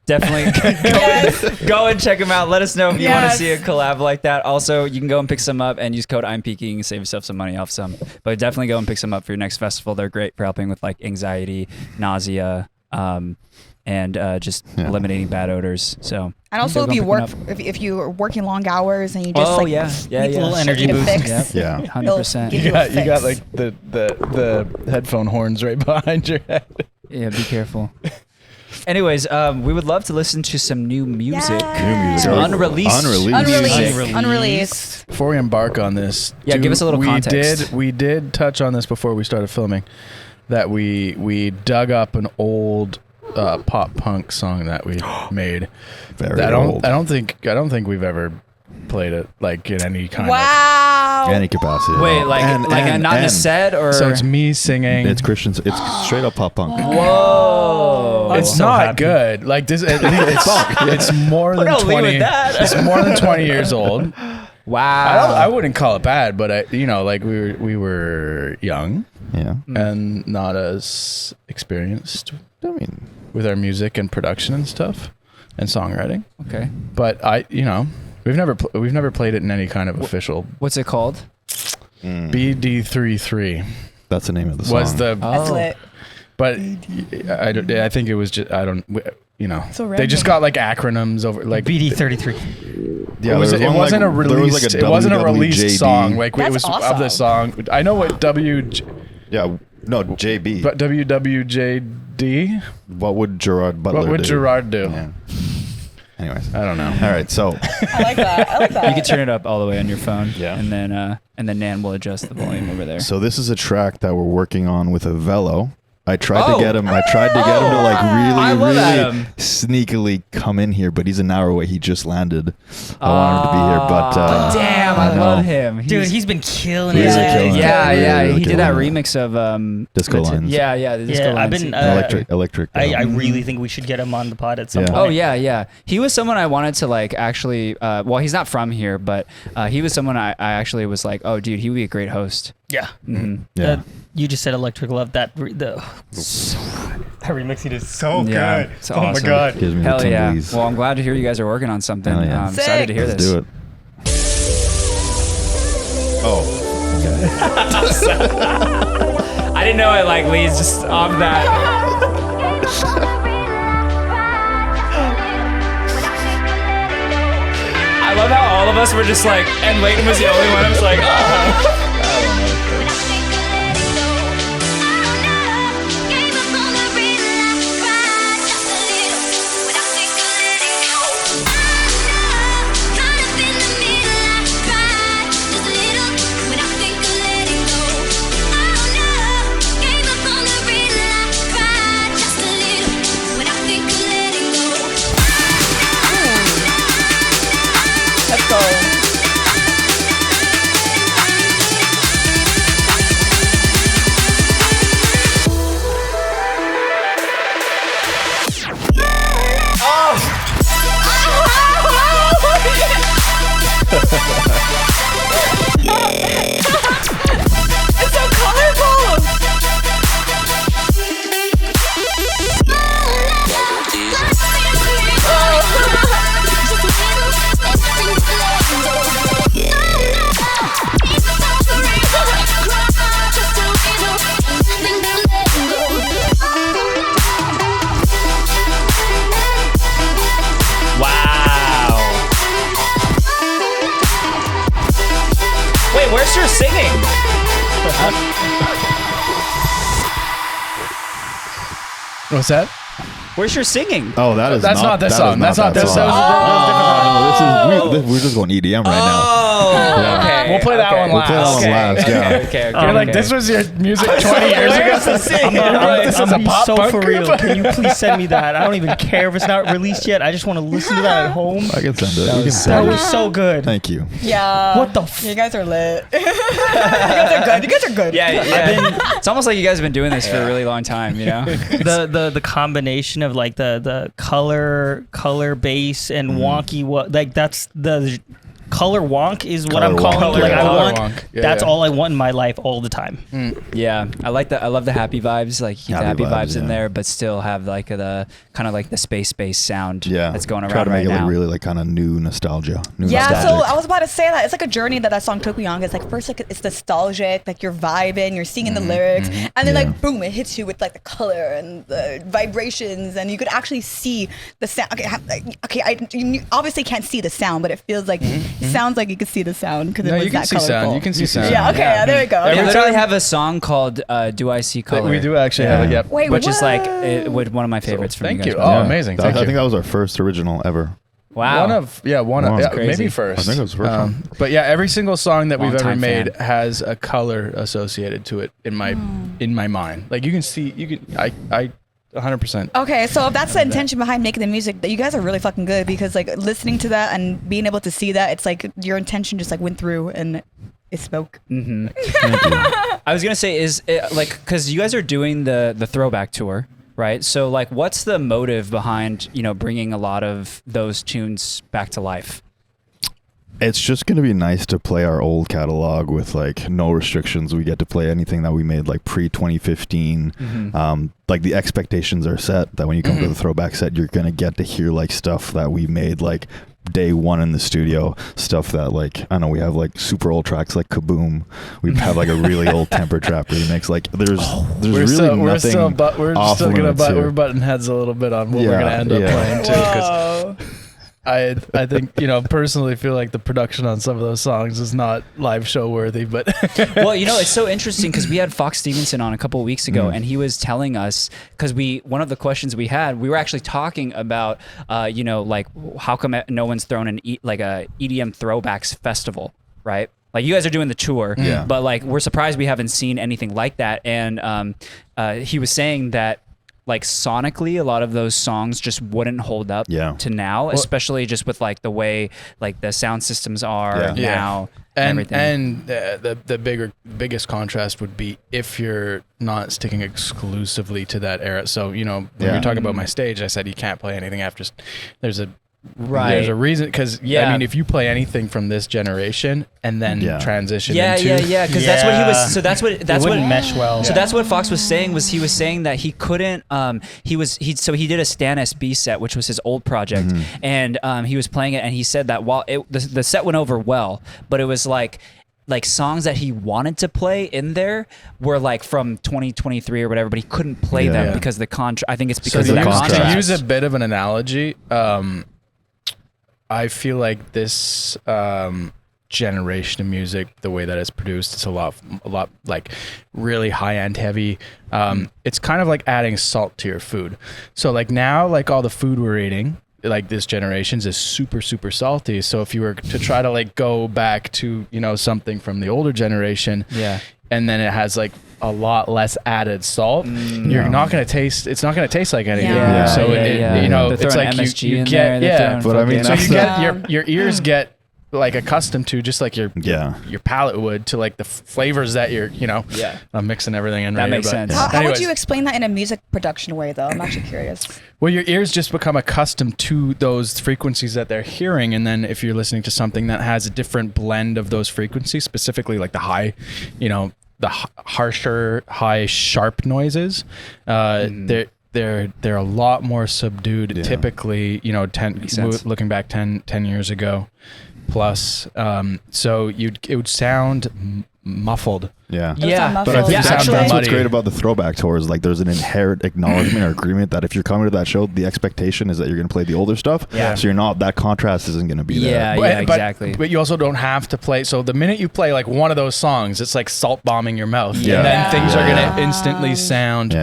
Definitely Yes. go and check them out. Let us know if you want to Yes. see a collab like that. Also, you can go and pick some up and use code I'm Peaking, save yourself some money off some. But definitely go and pick some up for your next festival. They're great for helping with like anxiety, nausea, and just eliminating bad odors. So And also, go if you pick work, one up. if you're working long hours and you just Oh, like yeah. Yeah, need yeah. a Little energy need a boost. fix, Yeah. it'll 100%. give You you a got, you got fix. like the headphone horns right behind your head. Yeah, be careful. Anyways, we would love to listen to some new music. New music. Some unreleased. Unreleased. Before we embark on this, Yeah, give us a little context. We did touch on this before we started filming, that we dug up an old pop punk song that we made. Very I old. don't think we've ever played it like in any kind Wow. Any capacity. Wait, like not in a set or? of. So it's me singing. It's Christians. It's straight up pop punk. Whoa. It's so not happy. good. Like this, it's more than No, leave 20. with that. It's more than 20 years old. Wow. I wouldn't call it bad, but like we were young Yeah. and not as experienced I mean, with our music and production and stuff and songwriting. Okay. But we've never played it in any kind of official. What's it called? BD33 that's the name of the song. was the, That's Oh. lit. but I think it was just So they just random. got like acronyms over like BD33. Yeah, it wasn't a released. It wasn't a released WWJD. song. Like it That's was of awesome. the song. I know what Yeah, no, JB. but WWJD. What would Gerard Butler What would do? Gerard do? Yeah. Anyways. I don't know. All right, so I like that. I like that. You can turn it up all the way on your phone. Yeah. And then Nan will adjust the volume over there. so this is a track that we're working on with Avello. I tried Oh. to get him. I tried to get him to like I really, love really Adam. sneakily come in here, but he's an hour away. He just landed. I wanted him to be here, but damn, I I know. love him. Dude, he's been killing He's it. a killer. Yeah, Really, yeah. really He did that killing it. remix of Disco Lines. Yeah, the Disco Yeah, I've Lines. been, electric. I really think we should get him on the pod at some Yeah. point. Oh yeah. He was someone I wanted to like actually. Well, he's not from here, but he was someone I actually was like, oh, dude, he would be a great host. Yeah. Mm-hmm. Yeah. You just said Electric Love. That remixing is so Yeah, good. it's Oh my awesome. god. Gives me Hell the yeah. tinglies. Well, I'm glad to hear you guys are working on something. Hell yeah. I'm excited to hear Let's this. do it. Oh, I didn't know it like leads just off that. I love how all of us were just like, and Leighton was the only one who was like, oh. Let's go. It's so colorful. Wow. Wait, where's your singing? What's that? Where's your singing? oh, that's not this song. That's not this song. No, we're just going EDM right now. Oh, Yeah. okay. We'll play that one We'll play that last. one last. Yeah. Okay. You're like, this was your music 20 years ago. This is a I'm pop so punk for real. group. Can you please send me that? I don't even care if it's not released yet. I just want to listen to that at home. I can send it. We can That send was it. so good. Thank you. Yeah. What the You guys are lit. You guys are good. You guys are good. Yeah. It's almost like you guys have been doing this for a really long time, you know? the combination of like the color base and wonky that's the color wonk is what Color I'm wonk. calling it. Like, I Color want, wonk. Yeah, that's yeah. all I want in my life all the time. Yeah, I like that. I love the happy vibes. Like keep the Happy happy vibes vibes, in yeah. there, but still have like the kind of like the space sound Yeah, that's going around Try to make right it now. like really like kind of new nostalgia. New Yeah, so nostalgic. I was about to say that it's like a journey that song took me on. It's like first like it's nostalgic, like you're vibing, you're singing the lyrics, and then Yeah. like boom, it hits you with like the color and the vibrations, and you could actually see the sound. You obviously can't see the sound, but it feels like it sounds like you could see the sound because No, it was you can that see colorful. sound. You can see sound. Yeah, okay, there we go. They Every literally time- have a song called "Do I See Color?" We do actually have it. Yep. Wait, which is like what? one of my favorites from Thank you you. guys. Oh, Yeah. amazing. That- Thank I you. think that was our first original ever. Wow. One of Wow, it's crazy. maybe first. I think it was the first one. But yeah, every single song that we've ever Long-time made fan. has a color associated to it in my mind. Like you can see, I 100%. Okay, so if that's the intention behind making the music, that you guys are really fucking good because like listening to that and being able to see that, it's like your intention just like went through and it spoke. Mm-hmm. I was gonna say is it, like because you guys are doing the Throwback tour, right? So like, what's the motive behind bringing a lot of those tunes back to life? It's just going to be nice to play our old catalog with like no restrictions. We get to play anything that we made like pre 2015. Like the expectations are set that when you come to the Throwback set, you're going to get to hear like stuff that we made like day one in the studio, stuff that like, I know we have like super old tracks like Kaboom. We have like a really old Temper Trap remix. Like there's really nothing off limits here. We're butting heads a little bit on what we're gonna end up playing too, because I think personally feel like the production on some of those songs is not live show worthy, but Well, it's so interesting because we had Fox Stevenson on a couple of weeks ago, and he was telling us because one of the questions we were actually talking about, like how come no one's thrown a EDM throwbacks festival, right? Like you guys are doing the tour, but like we're surprised we haven't seen anything like that. And he was saying that like sonically, a lot of those songs just wouldn't hold up to now, especially just with like the way like the sound systems are now and everything. And the biggest contrast would be if you're not sticking exclusively to that era. So when you're talking about my stage, I said you can't play anything after. There's a reason, because I mean, if you play anything from this generation and then transition into because that's what he was. So that's what wouldn't mesh well. So that's what Fox was saying. He was saying that he couldn't. He did a Stan SB set, which was his old project, and he was playing it, and he said that while the set went over well, but it was like songs that he wanted to play in there were like from 2023 or whatever, but he couldn't play them because the I think it's because of that contrast. To use a bit of an analogy, I feel like this generation of music, the way that it's produced, it's a lot like really high end heavy. It's kind of like adding salt to your food. So like now, like all the food we're eating, like this generation's is super salty. So if you were to try to like go back to something from the older generation, and then it has like a lot less added salt, you're not gonna taste. It's not gonna taste like anything. So it's like MSG you in get there, but I mean, so you that's get your ears get like accustomed to, just like your palate would, to like the flavors that you're I'm mixing everything in. That makes sense. How would you explain that in a music production way, though? I'm actually curious. Well, your ears just become accustomed to those frequencies that they're hearing, and then if you're listening to something that has a different blend of those frequencies, specifically like the high, the harsher, high, sharp noises, they're a lot more subdued. Typically, looking back 10 years ago, plus, so it would sound muffled. But I think actually, that's what's great about the Throwback tour is like there's an inherent acknowledgement or agreement that if you're coming to that show, the expectation is that you're going to play the older stuff. So you're not, that contrast isn't going to be there. Exactly. But you also don't have to play. So the minute you play like one of those songs, it's like salt bombing your mouth. And then things are going to instantly sound.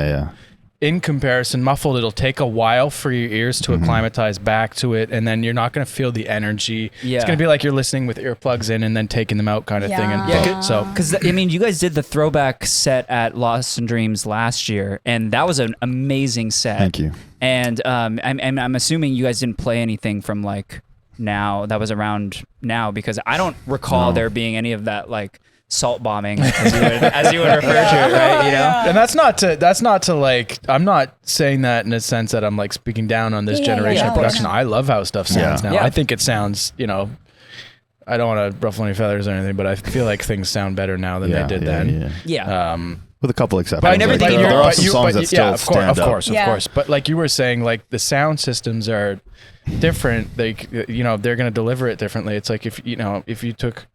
In comparison, muffled, it'll take a while for your ears to acclimatize back to it, and then you're not going to feel the energy. It's going to be like you're listening with earplugs in and then taking them out kind of thing. And so, because I mean, you guys did the Throwback set at Lost in Dreams last year, and that was an amazing set. Thank you. And I'm assuming you guys didn't play anything from like now that was around now, because I don't recall there being any of that like salt bombing as you would refer to it, right? And that's not to like, I'm not saying that in a sense that I'm like speaking down on this generation of production. I love how stuff sounds now. I think it sounds I don't want to ruffle any feathers or anything, but I feel like things sound better now than they did then. Yeah. With a couple exceptions. But I never think there you're- are some songs that still stand of up. course. But like you were saying, like the sound systems are different. They, they're going to deliver it differently. It's like if you took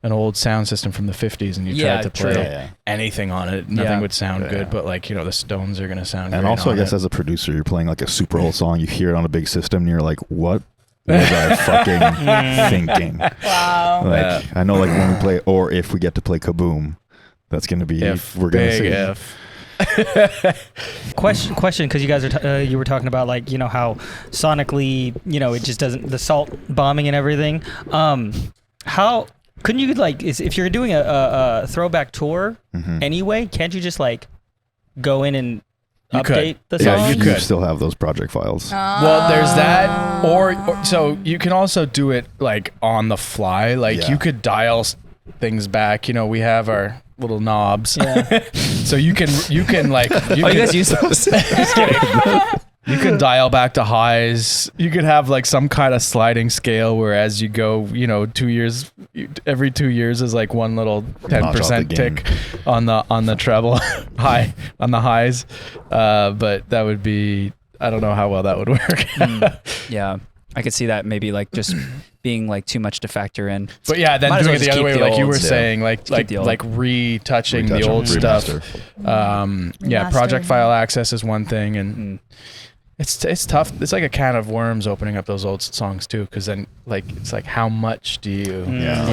an old sound system from the 50s and you tried to play anything on it, nothing would sound good. But like, the Stones are going to sound good. And also, I guess as a producer, you're playing like a super old song, you hear it on a big system, and you're like, what was I fucking thinking? Wow. Like, I know like when we play, or if we get to play Kaboom, that's going to be, we're going to see. Question, because you guys are you were talking about like how sonically it just doesn't, the salt bombing and everything. How couldn't you like if you're doing a throwback tour anyway? Can't you just like go in and update the song? Yeah, you could still have those project files. Well, there's that, or so you can also do it like on the fly. Like you could dial things back. We have our little knobs, so you can like you guys use those? Just kidding. You can dial back to highs. You could have like some kind of sliding scale where as you go, 2 years, every 2 years is like one little 10% tick on the treble high on the highs. But that would be, I don't know how well that would work. Yeah. I could see that maybe like just being like too much to factor in. But yeah, then Might as doing well it the just other keep way, the like you were olds, saying, like retouching the old stuff. Project file access is one thing, and it's tough. It's like a can of worms opening up those old songs too, because then like it's like how much do you?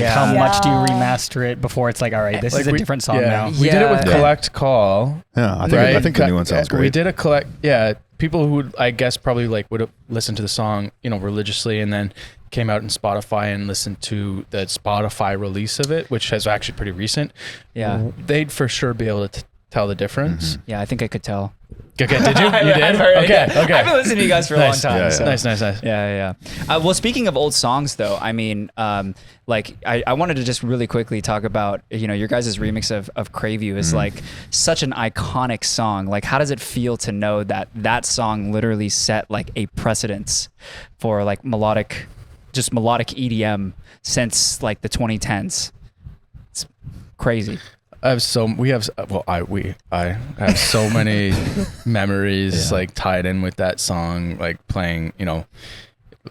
How much do you remaster it before it's like, all right, this is a different song now? We did it with Collect Call. Yeah, I think the new one sounds great. We did a collect. Yeah, people who I guess probably like would have listened to the song, religiously, and then came out in Spotify and listened to the Spotify release of it, which is actually pretty recent. Yeah, they'd for sure be able to tell the difference. Yeah, I think I could tell. Okay, did you? You did? Okay. I've been listening to you guys for a long time. Yeah, so. Nice. Yeah. Well, speaking of old songs, though, I mean, like I wanted to just really quickly talk about, your guys' remix of Crave You is like such an iconic song. Like, how does it feel to know that song literally set like a precedence for like melodic EDM since like the 2010s? It's crazy. I have so many memories like tied in with that song, like playing,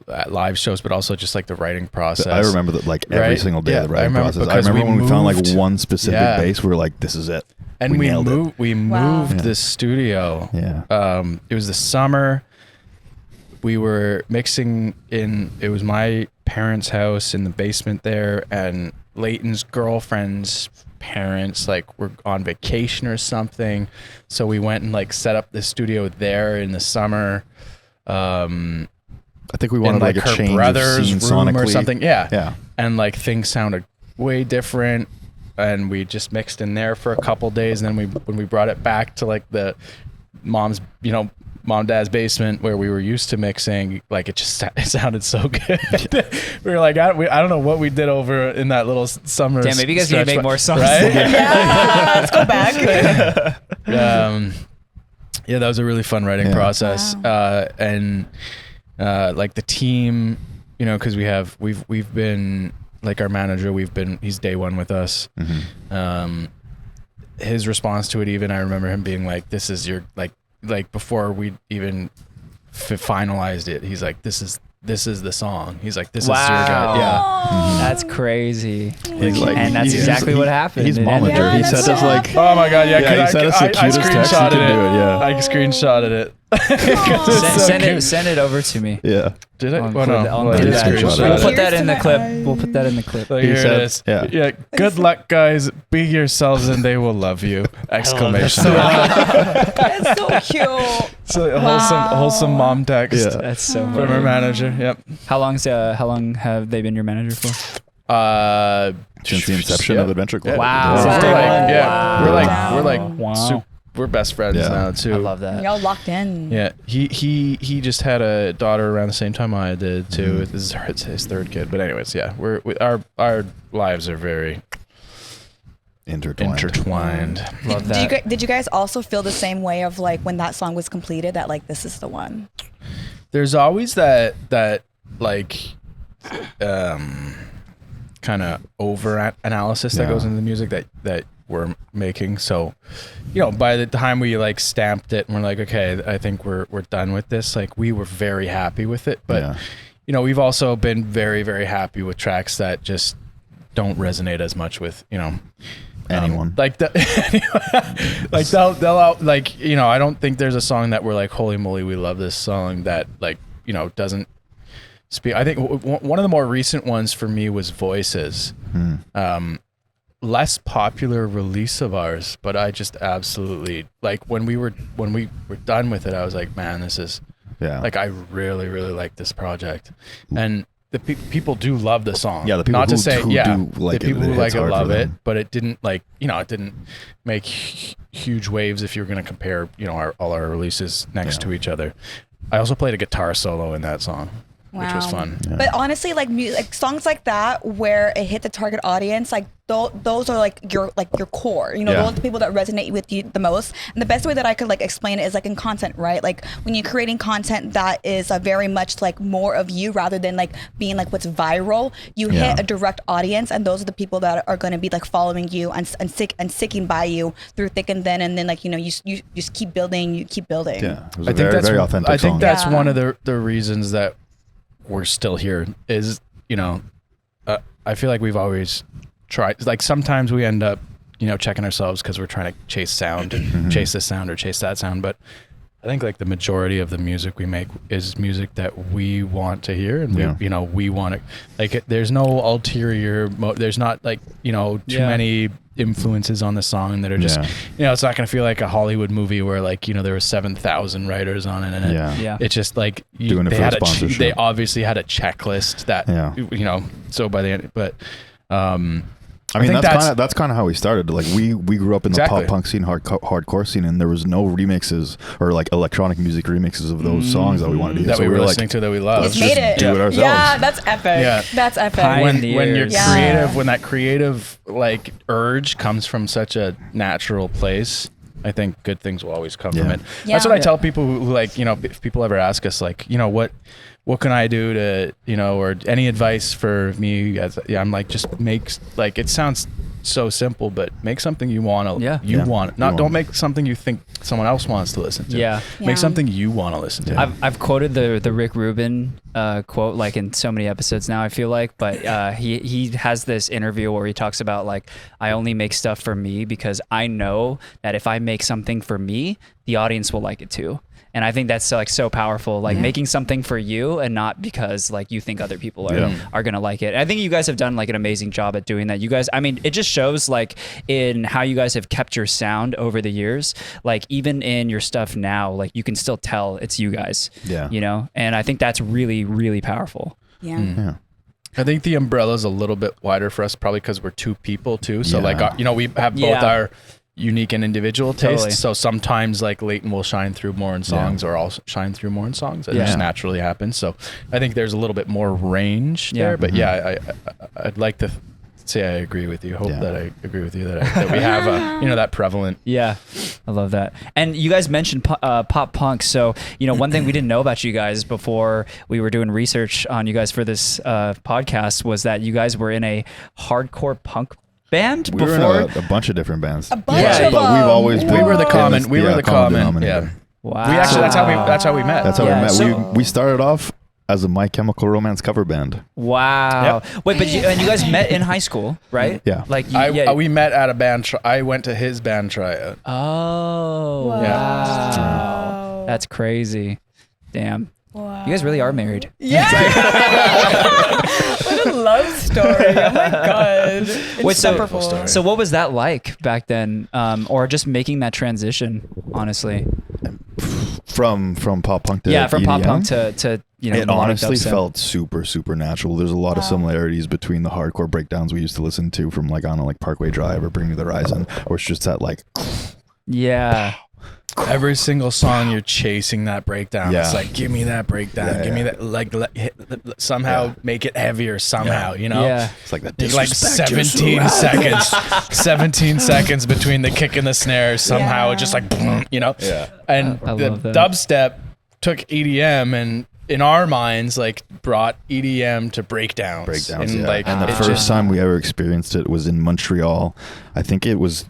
at live shows, but also just like the writing process. I remember that like every single day of the writing process. I because remember when we found like one specific Yeah. bass, we were like, this is it. And we nailed it. moved the studio. Yeah. It was the summer. We were mixing it was my parents' house in the basement there, and Leighton's girlfriend's parents like were on vacation or something, so we went and like set up the studio there in the summer. I think we wanted like a her change brother's of scene room sonically or something. Yeah. And like things sounded way different, and we just mixed in there for a couple days, and then when we brought it back to like the mom dad's basement where we were used to mixing, like it sounded so good. We were like, I don't know what we did over in that little summer. Damn, maybe you guys need to make more songs. Right? Let's go back. Yeah, that was a really fun writing process. And like the team, because we've been like our manager, he's day one with us. His response to it, even I remember him being like, this is your like before we even finalized it, he's like, this is the song. He's like, this is your guy. Yeah. That's crazy. He's like, and that's exactly what happened. He's momager. He sent us like, Oh my god, he sent us the cutest text he could do it. Yeah. I screenshotted it. Send it over to me. Yeah. Did it? I'll Well, put no. it on Well, the I back. screenshotted We'll it. put that in the clip. Cheers to We'll put that in the clip. So here said- it is. yeah. Good luck, guys. Be yourselves, and they will love you! Exclamation! That's so cute. So a wholesome mom text Yeah. That's so from her funny. manager. Yep. How long have they been your manager for? Since the inception of Adventure Club. Wow. So Wow. we're like Wow. we're best friends now too. I love that. Y'all locked in. Yeah, he just had a daughter around the same time I did too. This is his third kid, but anyways, yeah, our lives are very intertwined. Love that. Did you guys also feel the same way of like when that song was completed that like this is the one? There's always that like kind of over analysis that goes into the music that we're making. So, by the time we like stamped it and we're like, okay, I think we're done with this. Like we were very happy with it, but we've also been very, very happy with tracks that just don't resonate as much with, anyone. Like they'll like, I don't think there's a song that we're like, holy moly, we love this song that like, doesn't speak. I think one of the more recent ones for me was Voices. Less popular release of ours, but I just absolutely like when we were done with it, I was like, man, this is like, I really, really like this project. And the people do love the song. Yeah, the people do like the people who like it love it, but it didn't like, it didn't make huge waves if you're going to compare, all our releases next to each other. I also played a guitar solo in that song. Which was fun. Yeah. But honestly, like songs like that where it hit the target audience, like those are like your core. Those are the people that resonate with you the most. And the best way that I could like explain it is like in content, right? Like when you're creating content that is very much like more of you rather than like being like what's viral, you hit a direct audience, and those are the people that are going to be like following you and sticking by you through thick and thin. And then like you just keep building, Yeah, it was very authentic. I think that's one of the reasons that we're still here is, I feel like we've always tried, like sometimes we end up, checking ourselves because we're trying to chase sound, chase this sound or chase that sound. But I think like the majority of the music we make is music that we want to hear. And we want to, like, there's no ulterior, there's not like, too many influences on the song that are just, it's not going to feel like a Hollywood movie where like, there were 7,000 writers on it. And it's just like, they obviously had a checklist that, so by the end, but, I mean, that's kind of how we started. Like we grew up in the pop punk scene, hardcore scene, and there was no remixes or like electronic music remixes of those songs that we wanted to hear. That we were listening to, that we loved. Let's just do it ourselves. Yeah, that's epic. Yeah. That's epic. When you're creative, when that creative like urge comes from such a natural place, I think good things will always come from it. Yeah. That's what I tell people who like, if people ever ask us like, what can I do to, or any advice for me? I'm like, just make, like, it sounds so simple, but make something you want to, don't make something you think someone else wants to listen to. Make something you want to listen to. I've quoted the Rick Rubin quote like in so many episodes now, I feel like, but he has this interview where he talks about like, I only make stuff for me because I know that if I make something for me, the audience will like it too. And I think that's like so powerful, like making something for you and not because like you think other people are going to like it. And I think you guys have done like an amazing job at doing that. You guys, I mean, it just shows like in how you guys have kept your sound over the years, like even in your stuff now, like you can still tell it's you guys, and I think that's really, really powerful. Yeah. I think the umbrella's a little bit wider for us probably because we're two people too. So like, we have both our unique and individual tastes. So sometimes like Leighton will shine through more in songs or I'll shine through more in songs. It just naturally happens. So I think there's a little bit more range there. But I'd like to say I agree with you. Hope that I agree with you that we have that prevalent. Yeah, I love that. And you guys mentioned pop punk. So one thing we didn't know about you guys before we were doing research on you guys for this podcast was that you guys were in a hardcore punk band we before. Were in a bunch of different bands. A bunch of but we've always we were the common. We were the common. Denominator. Wow. We actually that's how we met. That's how we met. We started off as a My Chemical Romance cover band. Wow. Yep. Wait, but you guys met in high school, right? Yeah. Like we met at a band. I went to his band tryout. Oh. Wow. That's crazy. Damn. Wow. You guys really are married. Yeah. What a love story. Oh my God. Wait, so what was that like back then? Or just making that transition, honestly? From pop punk to from EDM? Pop punk to it honestly felt super, super natural. There's a lot of similarities between the hardcore breakdowns we used to listen to from like Parkway Drive or Bring Me the Horizon, or it's just that like every single song you're chasing that breakdown. It's like, give me that breakdown. Give me that, like, somehow make it heavier somehow, It's like that like 17 seconds 17 seconds between the kick and the snare, somehow it just like and the dubstep took EDM and in our minds, like brought EDM to breakdowns. And and, like, and the it first just- time we ever experienced it was in Montreal. I think it was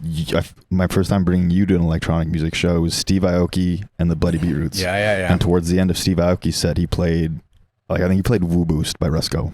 my first time bringing you to an electronic music show. It was Steve Aoki and the Bloody Beetroots. Yeah. And towards the end of Steve Aoki's set, he played, I think he played Woo Boost by Rusco.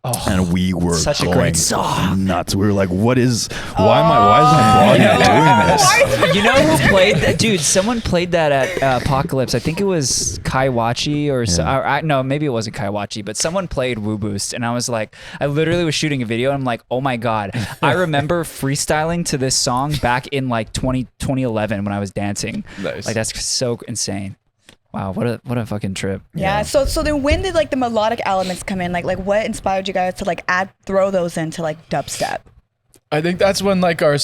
Oh, And we were such a going great song. nuts. We were like, why is my body doing this? You know who played that? Dude, someone played that at Apocalypse. I think it was Kaiwachi no, maybe it wasn't Kaiwachi, but someone played Woo Boost. And I was like, I literally was shooting a video and I'm like, oh my God. I remember freestyling to this song back in like 2011 when I was dancing. Nice. Like, that's so insane. Wow, what a fucking trip. Yeah. So then when did like the melodic elements come in? Like what inspired you guys to like throw those into like dubstep? I think that's when like our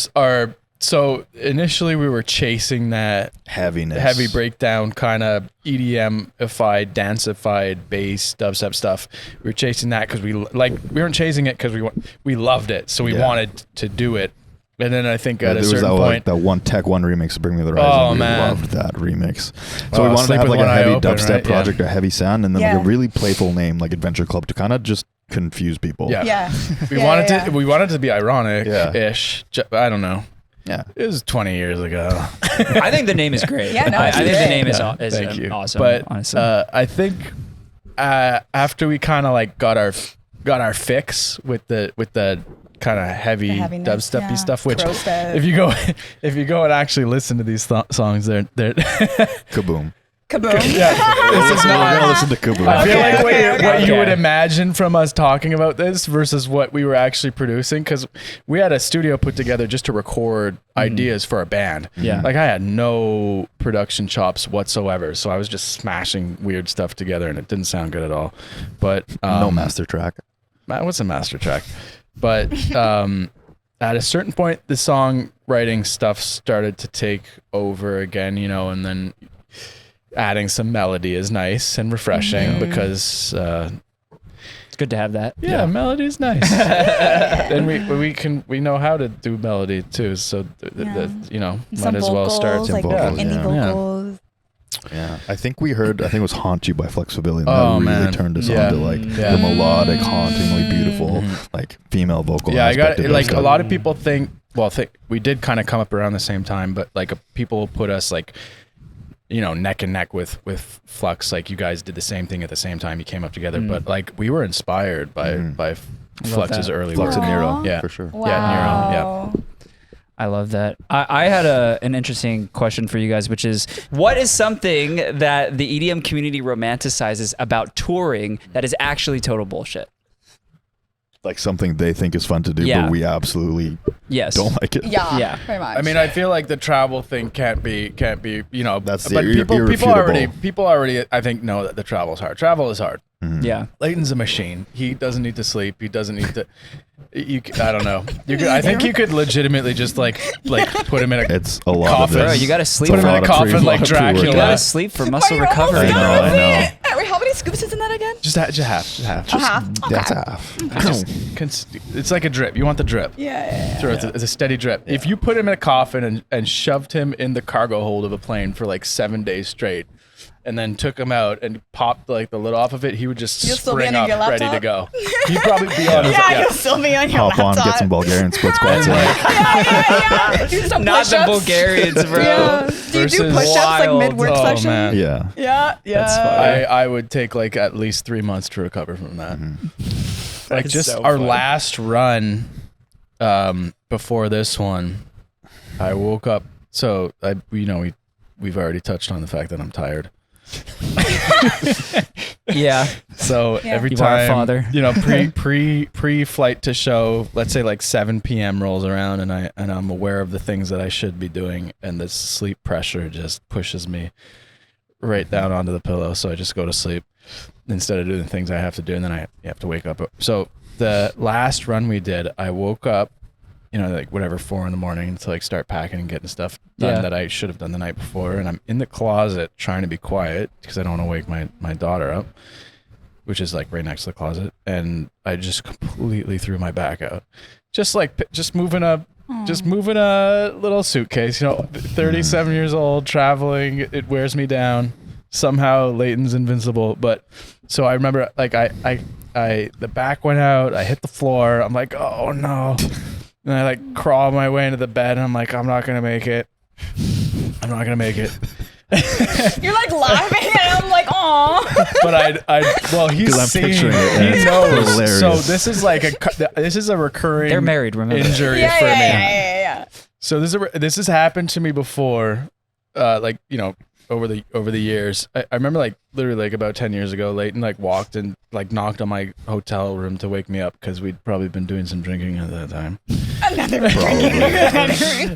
so initially we were chasing that Heaviness. heavy breakdown kind of EDM-ified, dance-ified bass dubstep stuff. We were chasing that because we weren't chasing it because we loved it, so we wanted to do it. And then I think at a certain point, that one Tech One remix of Bring Me the Horizon. Oh, we man. loved that remix. So we wanted to Sleep have with like a One Eye heavy Open, dubstep right? Yeah. project, a heavy sound, and then like Yeah. a really playful name like Adventure Club to kind of just confuse people. yeah, Yeah. we Yeah, wanted yeah. to we wanted to be ironic-ish. I don't know. Yeah. It was 20 years ago. I think the name is great. Yeah, no, I it's think the great. name is Thank you. awesome. But honestly. I think after we kind of like got our fix with the kind of heavy The heaviness, dubstepy yeah. stuff, which Crow step. if you go and actually listen to these songs, they're Kaboom. Kaboom. yeah. This is We're not. gonna listen to Kaboom. I feel like what you Okay. would imagine from us talking about this versus what we were actually producing, because we had a studio put together just to record ideas for our band. Yeah. Like I had no production chops whatsoever, so I was just smashing weird stuff together, and it didn't sound good at all. But No master track. what's a master track? But at a certain point, the songwriting stuff started to take over again, and then adding some melody is nice and refreshing because it's good to have that. melody is nice. And we know how to do melody too, so Some might as well start vocals, like vocals, indie yeah. vocals. Yeah. I think it was Haunt You by Flux Pavilion. Oh, that really man. turned us Yeah. on to like Yeah. the melodic, hauntingly beautiful, like female vocal. Yeah, I got aspect of it. it. Like a lot of people think we did kind of come up around the same time, but like people put us like neck and neck with Flux. Like you guys did the same thing at the same time. You came up together, but like we were inspired by Flux's that. early Flux work. and Nero, Aw. Yeah. for sure. Wow. Yeah, Nero, I love that. I had an interesting question for you guys, which is, what is something that the EDM community romanticizes about touring that is actually total bullshit? Like something they think is fun to do, Yeah. but we absolutely Yes. don't like it. Yeah. Yeah. Pretty much. I mean, I feel like the travel thing can't be, That's but irrefutable. people already, I think, know that the travel's hard. Travel is hard. Yeah. Leighton's a machine. He doesn't need to sleep. He doesn't need to. I don't know. I think you could legitimately just like put him in a It's a lot coffin. of Bro, this. you gotta sleep. Put him in lot a of coffin pre- like lot of pre-workout. Dracula. You gotta sleep for muscle recovery. I know. Wait, how many scoops is in that again? Just half. A half. That's half. It's like a drip. You want the drip. Yeah. Throw it. It's a steady drip. If you put him in a coffin and shoved him in the cargo hold of a plane for like 7 days straight, and then took him out and popped like the lid off of it, he would just You'll still be spring on up your ready to laptop? go. He'd probably be on his You'll still be on your Hop on, laptop. get some Bulgarian split squats in. Yeah. Do some Not the push-ups. Bulgarians, bro. Yeah. Do you do Versus push-ups like wild. mid-work Oh, session? man. Yeah. Yeah. That's fine. I would take like at least 3 months to recover from that. Like is just so our funny. last run before this one, I woke up. So we've already touched on the fact that I'm tired. Yeah. So Yeah. every You are a time, father. pre-flight to show, let's say like 7 p.m. rolls around, and I'm aware of the things that I should be doing, and this sleep pressure just pushes me right down onto the pillow. So I just go to sleep instead of doing the things I have to do, and then I have to wake up. So the last run we did, I woke up, like whatever 4 a.m. to like start packing and getting stuff done that I should have done the night before, and I'm in the closet trying to be quiet because I don't want to wake my daughter up, which is like right next to the closet, and I just completely threw my back out, just moving a little suitcase, 37 years old, traveling, it wears me down. somehow Leighton's invincible. But so I remember like I the back went out. I hit the floor. I'm like, oh no. And I like crawl my way into the bed and I'm like, I'm not going to make it. I'm not going to make it. You're like laughing and I'm like, aw. But well, he's I'm seen, picturing it, and he it's knows. hilarious. So this is a recurring They're married, remember? injury Yeah, for me. yeah. So this has happened to me before, like, you know, over the years. I remember like literally like about 10 years ago, Leighton like walked and like knocked on my hotel room to wake me up because we'd probably been doing some drinking at that time.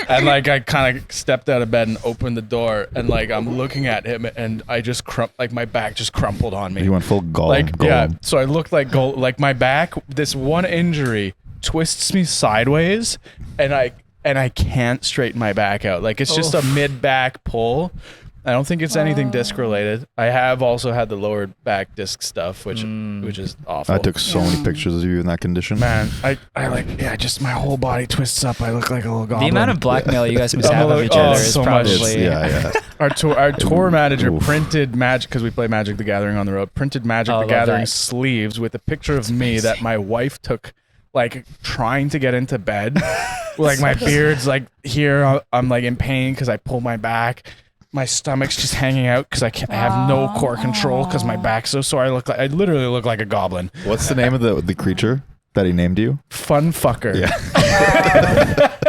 And like I kind of stepped out of bed and opened the door and like I'm looking at him and I just like my back just crumpled on me. You went full Gollum. Like yeah, Gollum. so I looked like like my back. This one injury twists me sideways, and I can't straighten my back out. Like it's just a mid back pull. I don't think it's anything disc related. I have also had the lower back disc stuff, which is awful. I took so many pictures of you in that condition. Man, I like just my whole body twists up. I look like a little goblin. The amount of blackmail you guys must I'm have a of little- each other oh, is so much. probably. Yeah. Our tour manager Oof. printed Magic, because we play Magic the Gathering on the road, printed Magic Oh, I the love Gathering that. sleeves with a picture of me that my wife took, like trying to get into bed. Like my beard's like here, I'm like in pain because I pull my back. My stomach's just hanging out because I have no core control because my back's so sore. I literally look like a goblin. What's the name of the creature that he named you? Fun fucker. Yeah.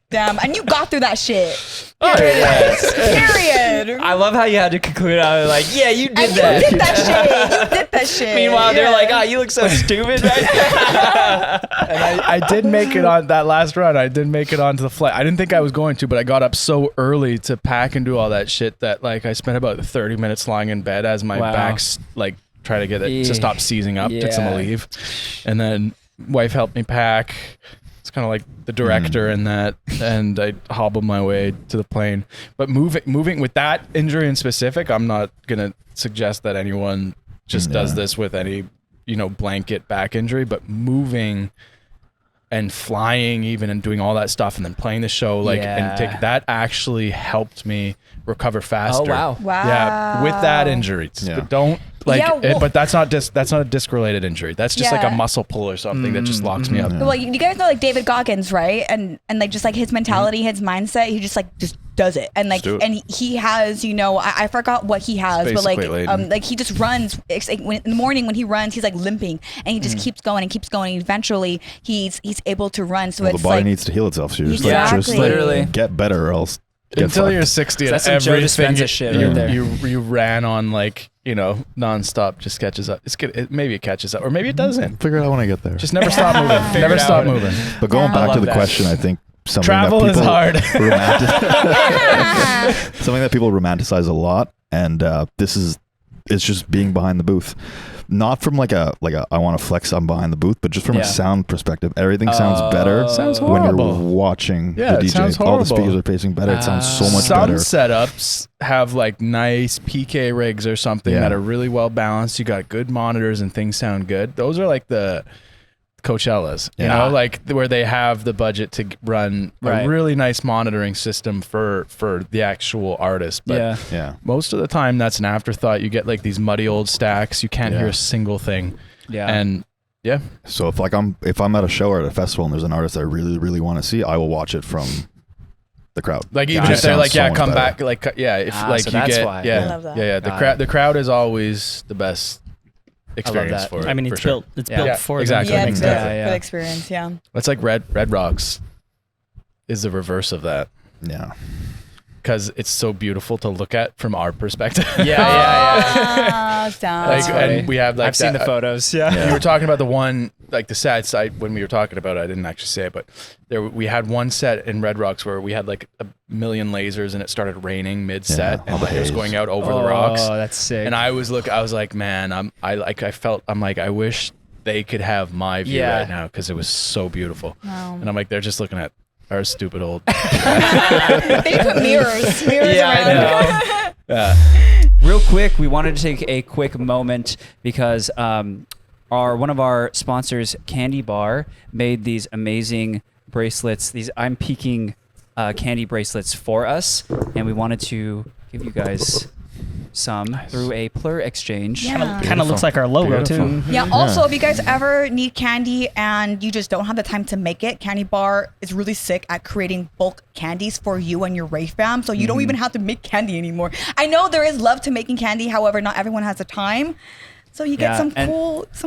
Damn, and you got through that shit. Oh, yes. Period. I love how you had to conclude out like, yeah, you did And you that. did that shit. You did that shit. Meanwhile, they're Yeah. like, oh, you look so stupid right now. And I did make it on that last run. I did make it onto the flight. I didn't think I was going to, but I got up so early to pack and do all that shit that like I spent about 30 minutes lying in bed as my Wow. back's like trying to get it Yeah. to stop seizing up. Took some Yeah. Aleve. And then wife helped me pack. It's kind of like the director in that, and I hobbled my way to the plane. But moving with that injury in specific, I'm not gonna suggest that anyone just does this with any, blanket back injury. But moving and flying even and doing all that stuff and then playing the show that actually helped me recover faster. Oh, wow. Wow. Yeah, with that injury. Yeah. Don't like Yeah, well- but that's not a disc related injury. That's just like a Yeah. muscle pull or something that just locks me up. Well, you guys know like David Goggins, right? And like just like his mentality, his mindset, he just does it. And like do it. and he has, I forgot what he has, but like basically Leighton. like he just runs. It's like in the morning when he runs, he's like limping and he just keeps going and keeps going. And eventually he's able to run. So Well, it's the body like needs to heal itself. So you're just Exactly. Literally. get better or else get Until fucked. you're 60 and That's some Joe everything Dispenza shit you, right there. you ran on nonstop just catches up. It's good. Maybe it catches up or maybe it doesn't. Figure it out when I get there. Just never stop moving. Never it stop out. moving. But going I back to love the that. question, I think something Travel that is people hard. something that people romanticize a lot, and it's just being behind the booth. Not from like a I want to flex, I'm behind the booth, but just from Yeah. a sound perspective. Everything sounds better Sounds when you're horrible. watching Yeah, the it DJ. sounds All the horrible. speakers are facing better. It sounds so much Some better. setups have like nice PK rigs or something Yeah. that are really well balanced. You got good monitors and things sound good. Those are like the Coachellas, Yeah. like where they have the budget to run Right. a really nice monitoring system for the actual artist. But Yeah. Yeah. most of the time that's an afterthought. You get like these muddy old stacks. You can't Yeah. hear a single thing. Yeah. And yeah, So if I'm at a show or at a festival and there's an artist I really, really want to see, I will watch it from the crowd. like even Gotcha. if they're like, Sounds so yeah, much come better. back. Like, yeah, if Ah, like so you that's get, why. yeah, I love that. yeah. Got The crowd is always the best experience that. for it. I mean, for it's sure. built Yeah, for exactly. them. yeah, it's Exactly. good Yeah, for yeah. the experience. Yeah. That's like Red Rocks is the reverse of that Yeah. because it's so beautiful to look at from our perspective. yeah. Ah, stop. Like, funny. and we have like I've seen that- the photos. Yeah. You were talking about the one, like the sad side when we were talking about it, I didn't actually say it, but we had one set in Red Rocks where we had like a million lasers and it started raining mid-set Yeah, all and the like, it was haze. going out over the rocks. Oh, that's sick. And I was like, man, I wish they could have my view Yeah. right now because it was so beautiful. Wow. And I'm like, they're just looking at our stupid old. They put mirrors Yeah, I around. Real quick, we wanted to take a quick moment because one of our sponsors, Kandi Bar, made these amazing bracelets. These I'm peaking candy bracelets for us, and we wanted to give you guys some through a Plur exchange. Yeah. Kind of looks like our logo Beautiful. too. Yeah. Also, if you guys ever need candy and you just don't have the time to make it, Kandi Bar is really sick at creating bulk candies for you and your Rave fam. So you don't even have to make candy anymore. I know there is love to making candy. However, not everyone has the time. So you get some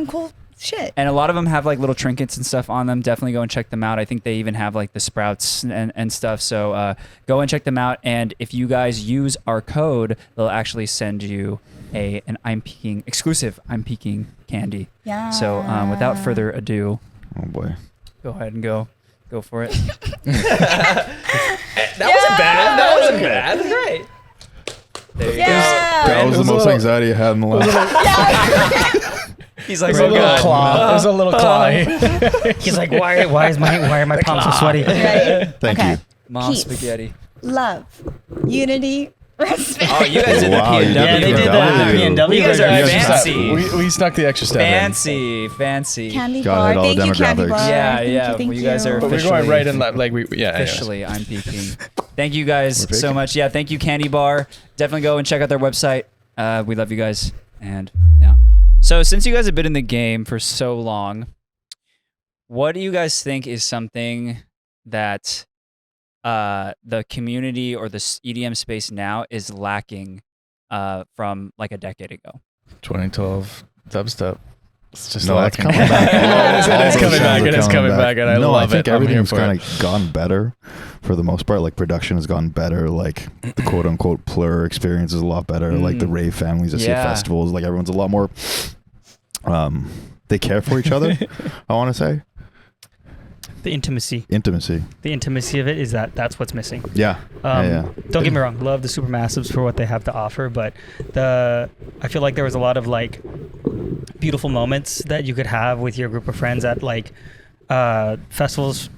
cool shit. And a lot of them have like little trinkets and stuff on them. Definitely go and check them out. I think they even have like the sprouts and stuff. So go and check them out. And if you guys use our code, they'll actually send you an I'm Peaking exclusive I'm Peaking candy. Yeah. So without further ado, Oh boy. go ahead and go for it. That wasn't bad. That wasn't bad. That's right. There you Yeah. That was the most anxiety I had in the last. He's like, There's a little claw. There's a little claw. He's like, why are my palms so sweaty? Ready? Thank Okay. you. Mom Peace. spaghetti. Love, unity, respect. Oh, you guys did Wow, the you PNW. did Yeah, they did PNW. the PNW. You guys version. are Yes, fancy. We snuck the extra step in. Fancy. Candy Gotta Bar. hit all Thank the you, Candy demographics. Bar. Yeah, Thank yeah. You, thank Well, you guys are But we're officially- going right in like we anyways. Officially, I'm peaking. Thank you We're guys peaking. so much. Yeah, thank you, Kandi Bar. Definitely go and check out their website. We love you guys. And yeah. So since you guys have been in the game for so long, what do you guys think is something that the community or the EDM space now is lacking from like a decade ago? 2012 dubstep. It's just No, that's lacking. coming back. It is All coming those back. sounds It are is coming back, and I no, love I think it. I'm here everything's for kind it. of gone better for the most part. Like production has gone better. Like the quote unquote Plur experience is a lot better. Like the rave families, I see at Yeah. festivals. Like everyone's a lot more. They care for each other. I want to say The intimacy. intimacy. The intimacy of it is that's what's missing. Yeah. Yeah. Don't get me wrong, love the Supermassives for what they have to offer, but I feel like there was a lot of like beautiful moments that you could have with your group of friends at like festivals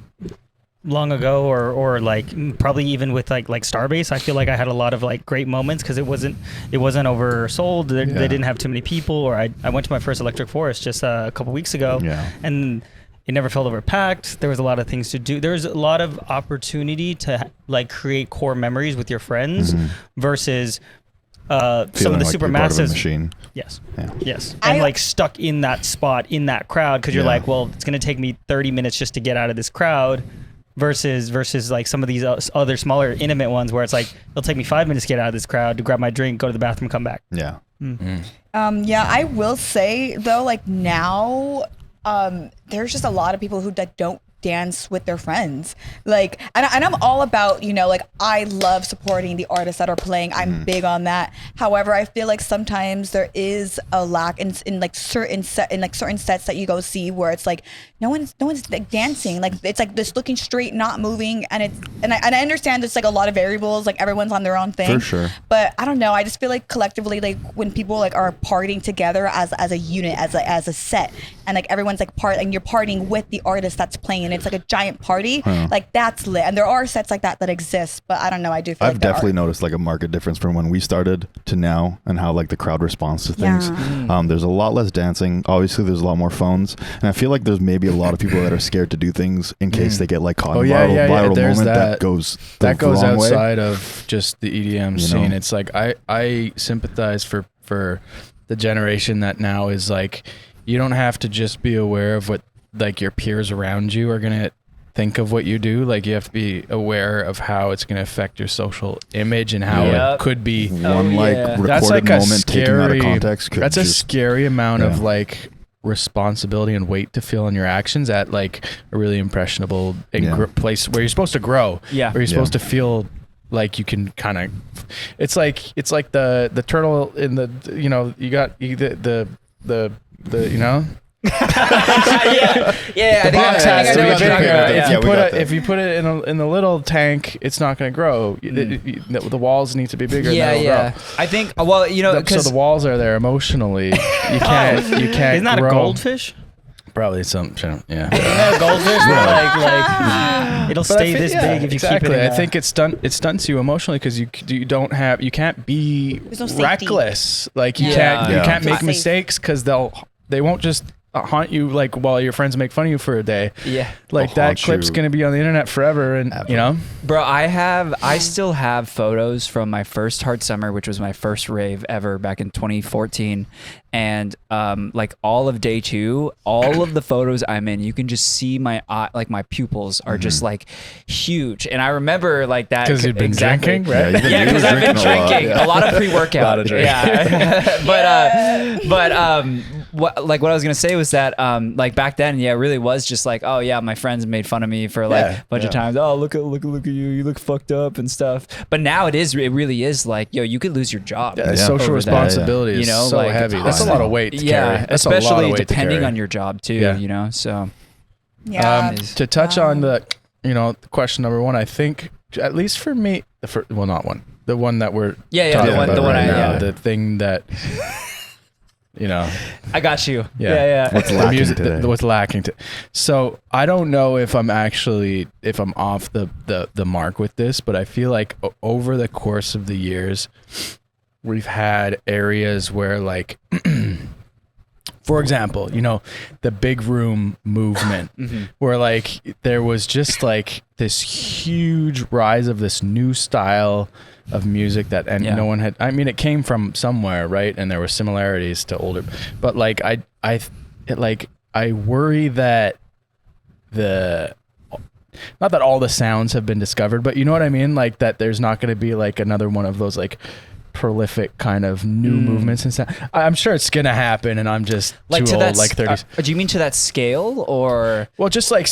long ago, or like probably even with like Starbase. I feel like I had a lot of like great moments because it wasn't oversold. They didn't have too many people. Or I went to my first Electric Forest just a couple weeks ago, Yeah. and it never felt overpacked. There was a lot of things to do. There's a lot of opportunity to like create core memories with your friends versus some of Feeling the like you're part of a Supermassives. machine. Yes. Yeah. Yes. I- And like stuck in that spot in that crowd because you're Yeah. like, well, it's going to take me 30 minutes just to get out of this crowd versus like some of these other smaller intimate ones where it's like, it'll take me 5 minutes to get out of this crowd, to grab my drink, go to the bathroom, come back. Yeah. Yeah, I will say though, like now, there's just a lot of people who that don't dance with their friends. Like, and I'm all about, like I love supporting the artists that are playing. I'm big on that. However, I feel like sometimes there is a lack in like certain sets that you go see where it's like no one's like dancing. Like it's like just looking straight, not moving. And I understand there's like a lot of variables. Like everyone's on their own thing. For sure. But I don't know. I just feel like collectively, like when people like are partying together as a unit, as a set, and like everyone's like and you're partying with the artist that's playing, and it's like a giant party. Like that's lit. And there are sets like that exist. But I don't know. I do feel I've like there definitely are. noticed like a market difference from when we started to now, and how like the crowd responds to things. There's a lot less dancing. Obviously, there's a lot more phones, and I feel like there's maybe a lot of people that are scared to do things in case they get like caught in viral There's moment that goes that the goes wrong way. outside of just the EDM You scene. know? It's like I sympathize for the generation that now is like, you don't have to just be aware of what like your peers around you are gonna think of what you do. Like you have to be aware of how it's gonna affect your social image and how Yep. it could be. One like recorded That's like a moment taken out of scary. context could That's a just scary amount of yeah. like responsibility and weight to feel in your actions at like a really impressionable place where you're supposed to grow. Yeah. Where you're supposed to feel like you can kind of. It's like the turtle in the you got the Yeah, the box has to be I know what you're talking bigger. about, yeah. If you put it in the little tank, it's not going to grow. The walls need to be bigger. Yeah, and that'll yeah. grow. I think so So the walls are there emotionally. You can't. Isn't that grow. a goldfish? Probably some. Yeah. Isn't that a goldfish? Like it'll stay this big if you exactly. keep it in I think it stunts you emotionally because you can't be There's no safety. reckless. Like you Yeah. can't Yeah. make Safe. mistakes because they won't just haunt you like while your friends make fun of you for a day. Yeah. Like I'll that haunt clip's you gonna be on the internet forever, and ever. you know. Bro, I still have photos from my first Hard Summer, which was my first rave ever back in 2014. And like all of day 2, all of the photos I'm in, you can just see my like my pupils are just like huge. And I remember like that Because you've been drinking, right? Yeah, because I've been drinking a lot of pre-workout. A lot of drinking. Yeah, what I was gonna say was that like back then, yeah, it really was just like, oh yeah, my friends made fun of me for like a bunch of times. Oh, look at you look fucked up and stuff. But now it really is like, yo, you could lose your job. Yeah, social over responsibility is You know, so like, heavy. That's a lot of weight to carry. Yeah, That's a lot of especially weight to depending carry. on your job too. Yeah. You know, so Yeah. To touch on the, question number 1, I think at least for me, not one, the one that we're talking about right now, the thing that. I got you. Yeah. What's The lacking music, today? what's lacking to. So I don't know if I'm off the mark with this, but I feel like over the course of the years, we've had areas where like, for example, the big room movement, where like there was just like this huge rise of this new style of music that no one had. I mean, it came from somewhere, right? And there were similarities to older, but like I worry that not that all the sounds have been discovered, but you know what I mean? Like that there's not going to be like another one of those like prolific kind of new movements and stuff. I'm sure it's gonna happen, and I'm just like too to old, that. like 30s. Do you mean to that scale or? Well, just like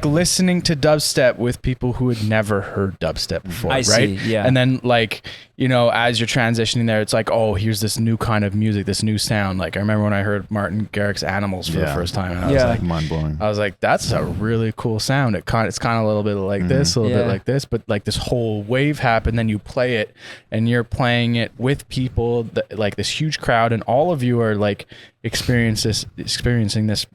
listening to dubstep with people who had never heard dubstep before, I right? see, yeah. And then like, as you're transitioning there, it's like, oh, here's this new kind of music, this new sound. Like I remember when I heard Martin Garrix's Animals for the first time, and I was like, mind blowing. I was like, that's a really cool sound. It's kind of a little bit like this, a little bit like this, but like this whole wave happened. Then you play it, and you're playing it with people, like this huge crowd, and all of you are like experiencing this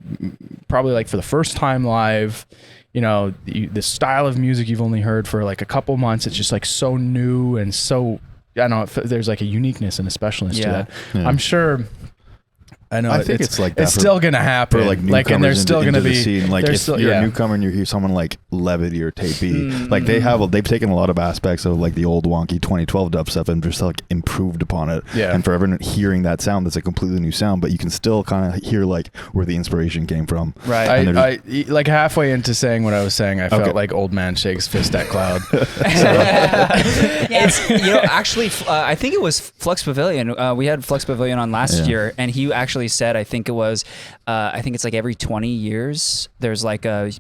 probably like for the first time live. This style of music you've only heard for like a couple months. It's just like so new and so. I don't know. There's like a uniqueness and a specialness to that. Yeah. I'm sure. I know. I think it's like that It's for- still gonna happen. For like newcomers and there's still into gonna the be scene. Like there's if still, you're a newcomer and you hear someone like Levity or Tape B, like they've taken a lot of aspects of like the old wonky 2012 dubstep and just like improved upon it. Yeah. And for everyone hearing that sound, that's a completely new sound, but you can still kind of hear like where the inspiration came from. Right. And I like halfway into saying what I was saying, I felt like old man shakes fist at cloud. It's actually I think it was Flux Pavilion. We had Flux Pavilion on last year, and he actually said I think it's like every 20 years there's like a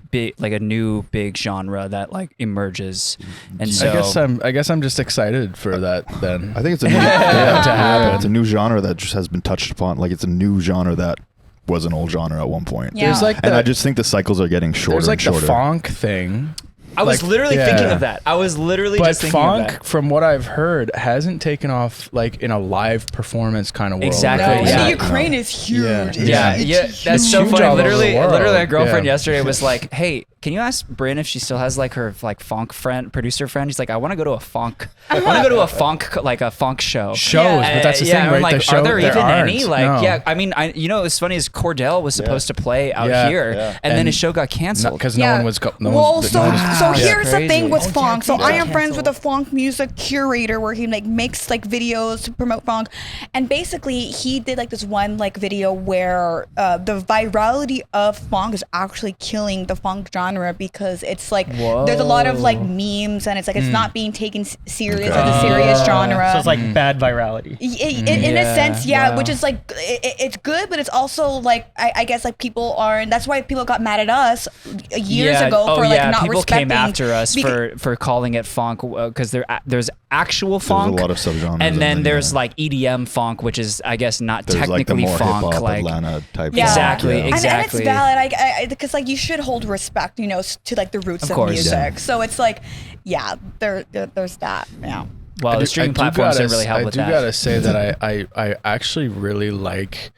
new big genre that like emerges, and so I guess I'm just excited for that. Then I think it's a new, to happen. It's a new genre that just has been touched upon. Like it's a new genre that was an old genre at one point. Yeah. There's like And the- I just think the cycles are getting shorter there's like and shorter. the funk thing. I was like, literally yeah. thinking of that. I was literally But just thinking of funk, that. from what I've heard, hasn't taken off like in a live performance kind of world. Exactly, right? No, yeah. the Ukraine is huge. Yeah. It's- Yeah, it's that's huge. so huge funny. all over the Literally, world. a girlfriend Yeah. yesterday was like, "Hey, can you ask Bryn if she still has like her like funk producer friend?" He's like, "I want to go to a funk show." Shows, but that's the yeah, thing, and right? I'm like, The show, are there even aren't. any? Like, No. yeah, I mean, what's funny is Cordell was supposed to play out Yeah. here, Yeah. and then And his show got canceled. because no one was. Well, so here's the Crazy. thing with funk. So I am canceled. friends with a funk music curator where he like makes like videos to promote funk, and basically he did like this one like video where the virality of funk is actually killing the funk genre because it's like there's a lot of like memes and it's like it's not being taken serious as a serious genre. So it's like bad virality. In a sense, wow. which is like it's good, but it's also like I guess like people are, and that's why people got mad at us years ago for like not people respecting. came after us beca- for calling it funk because there's actual funk. There's a lot of subgenres. And then there's yeah. like EDM funk, which is I guess not There's like the technically more funk, hip-hop like Atlanta type. Yeah. Exactly, Yeah. exactly. And it's valid, because like you should hold respect, to like the roots Of of, course. music. Yeah. So it's like, there's that. Yeah. well, the streaming platforms didn't really help with I that. do gotta say that I actually really like.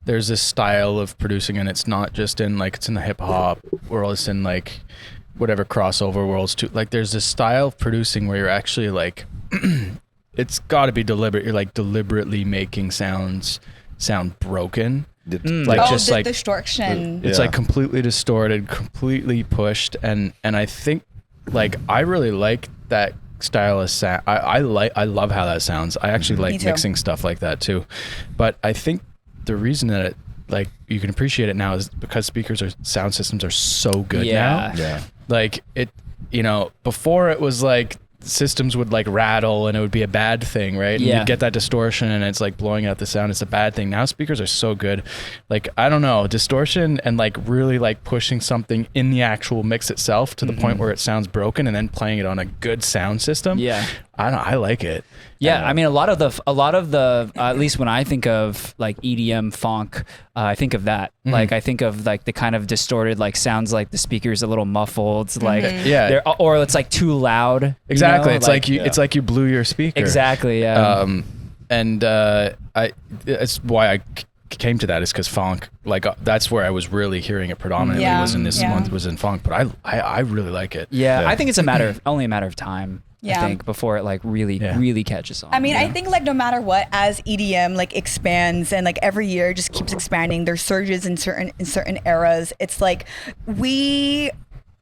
There's this style of producing, and it's not just in like it's in the hip hop world. It's in like whatever crossover worlds too. Like there's this style of producing where you're actually like, it's got to be deliberate. You're like deliberately making sounds sound broken. Like Oh, just the like distortion. it's Yeah. like completely distorted, completely pushed, and I think like I really like that style of sound. I love how that sounds. I actually Me like too. mixing stuff like that too, but I think the reason that it like you can appreciate it now is because sound systems are so good now. Yeah. Like it, before it was like systems would like rattle and it would be a bad thing, right? And Yeah. you'd get that distortion and it's like blowing out the sound. It's a bad thing. Now speakers are so good. Like, I don't know, distortion and like really like pushing something in the actual mix itself to the point where it sounds broken and then playing it on a good sound system. Yeah. I like it. Yeah, I mean, a lot of the at least when I think of like EDM funk, I think of that. Like I think of like the kind of distorted, like sounds like the speaker's a little muffled, it's like Yeah. or it's like too loud. you Exactly. know? It's like you. It's like you blew your speaker. Exactly. Yeah. And it's why I came to that is because funk, like that's where I was really hearing it predominantly Yeah. was in this Yeah. month was in funk, but I really like it. yeah, yeah. I think it's only a matter of time. Yeah. I think before it like really catches on. I mean, you I know? think like no matter what, as EDM like expands and like every year just keeps expanding, there's surges in certain eras. It's like we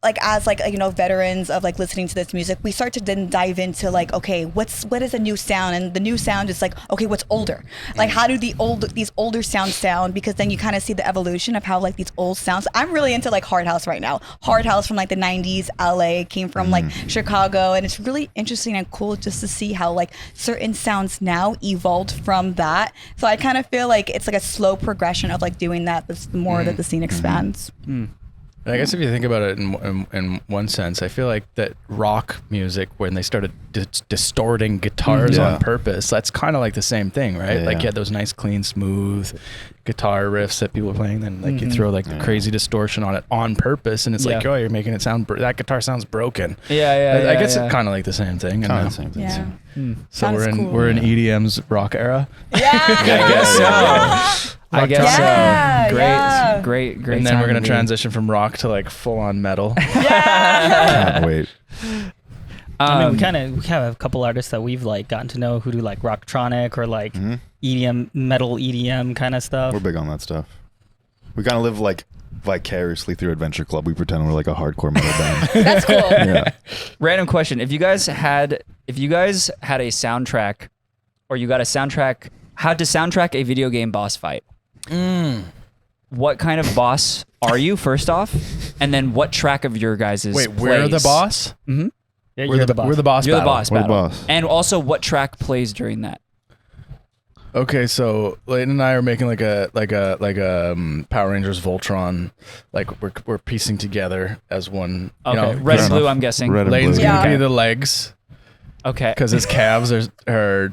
like as like veterans of like listening to this music, we start to then dive into like, okay, what is a new sound? And the new sound is like, okay, what's older? Like how do these older sounds sound? Because then you kind of see the evolution of how like these old sounds. I'm really into like hard house right now. Hard house from like the 90s, LA, came from like Chicago, and it's really interesting and cool just to see how like certain sounds now evolved from that. So I kind of feel like it's like a slow progression of like doing that the more that the scene expands. And I guess if you think about it in one sense, I feel like that rock music, when they started distorting guitars Yeah. on purpose, that's kind of like the same thing, right? Yeah, Like yeah. you had those nice, clean, smooth guitar riffs that people were playing, then like you throw like the crazy distortion on it on purpose, and it's like, Yeah. oh, you're making it sound that guitar sounds broken. yeah, I guess yeah. it's kind of like the same thing. Kind And, of the same thing. Yeah. so Sounds we're in cool. we're in EDM's rock era, Yeah. I guess so. I guess Yeah, so. Great, yeah. great. and then time we're gonna to be. transition from rock to like full on metal. Can't wait. I mean, we have a couple artists that we've like gotten to know who do like rocktronic or like EDM, metal EDM kind of stuff. We're big on that stuff. We kind of live like vicariously through Adventure Club. We pretend we're like a hardcore metal band. That's cool. Yeah. Random question: If you guys had a soundtrack, or you got a soundtrack, had to soundtrack a video game boss fight, what kind of boss are you? First off, and then what track of your guys' Wait, we're the boss. Mm-hmm. Yeah, We're the boss. You're the battle. boss We're the battle. boss. And also, what track plays during that? Okay, so Layton and I are making like a Power Rangers Voltron, like we're piecing together as one. Okay, red fair and blue. enough. I'm guessing. Red and Layton's blue. Yeah. gonna be the legs Okay. because his calves are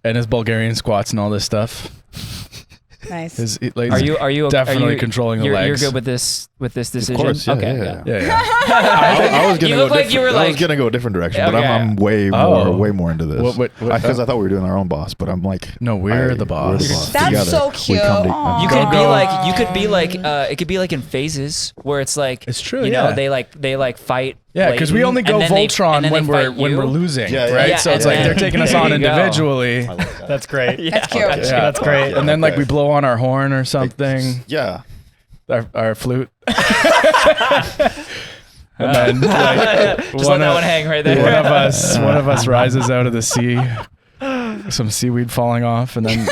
and his Bulgarian squats and all this stuff. Nice. Are you definitely controlling the you're legs? You're good with this decision? Of course, yeah, okay. yeah. Yeah. I was gonna You go look like you were I like- was gonna go a different direction, but Okay. I'm way Oh. more into this. What- Because I thought we were doing our own boss, but I'm like, No, we're the boss. We're the boss. That's Together, so we cute. come to- Aw. You Go, could be go. like it could be like in phases where it's like It's true, You know, yeah. they fight. Yeah, because we Layton, only go and then they- Voltron and then when they we're fight when you. we're losing, Yeah, yeah. right? Yeah, So it's and like they're then- taking us there on you go. individually. That's great. That's cute. Yeah. That's great. And then like Okay. we blow on our horn or something, Yeah. our flute. And then like, Just let that one hang right there. one of us rises out of the sea, some seaweed falling off, and then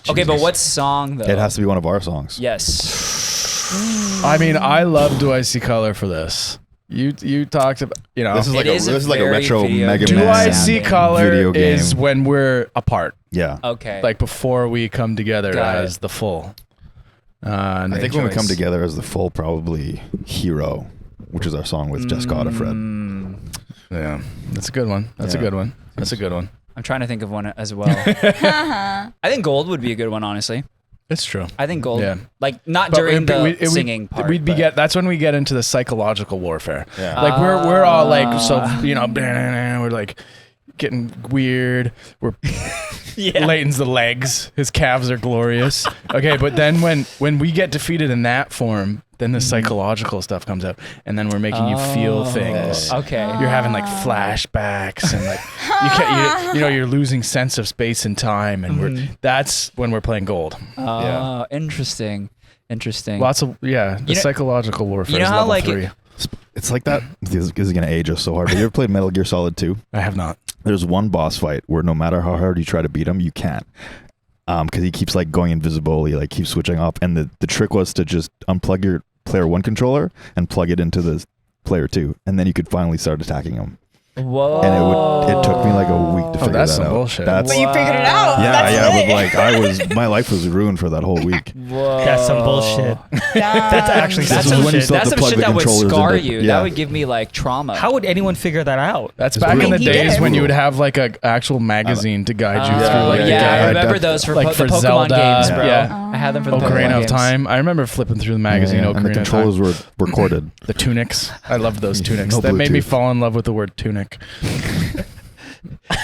Okay, but what song though? It has to be one of our songs. Yes. I mean, I love Do I See Color for this. You talked about This is like It is a very retro video Mega game Do Man I sounding. See Color video game. is when we're apart, Yeah. Okay. like before we come together Got as it. the full. I think when we come together as the full, probably Hero, which is our song with Jessica Fred. Yeah, that's a good one. That's a Yeah. good one. That's a good one. I'm trying to think of one as well. I think Gold would be a good one, honestly. It's true. I think Gold. Yeah. Like not But during the it singing part. but- that's when we get into the psychological warfare. Yeah. Like we're all like, so we're like getting weird. We're Yeah. Layton's the legs. His calves are glorious. Okay, but then when we get defeated in that form, Then the psychological stuff comes out, and then we're making you feel things. Okay. You're having like flashbacks, and like you're losing sense of space and time, and that's when we're playing gold. Oh, interesting. Lots of the psychological warfare. You know is how level 3. It's like that. This is gonna age us so hard. But you ever played Metal Gear Solid 2? I have not. There's one boss fight where no matter how hard you try to beat him, you can't. Because he keeps like going invisible. He like keeps switching off. And the trick was to just unplug your player 1 controller and plug it into the player 2, and then you could finally start attacking him. Whoa. And it took me like a week to figure that's that some out. bullshit. That's, But you figured it out. but like my life was ruined for that whole week. Whoa. That's some bullshit. That's actually That's some some bullshit. still have That's to some plug shit the that would controllers scar into- you. yeah. That would give me like trauma. How would anyone figure that out? That's It's back in the brutal. He days did. when you would have like a actual magazine to guide you through. Like yeah, the I guide. remember those for, like the for Pokemon Zelda, games, bro. yeah. I had them for the Pokemon Ocarina of games. Time. I remember flipping through the magazine. and the Ocarina of controllers Time. were corded. The tunics. I loved those tunics. No That made me Bluetooth. fall in love with the word tunic.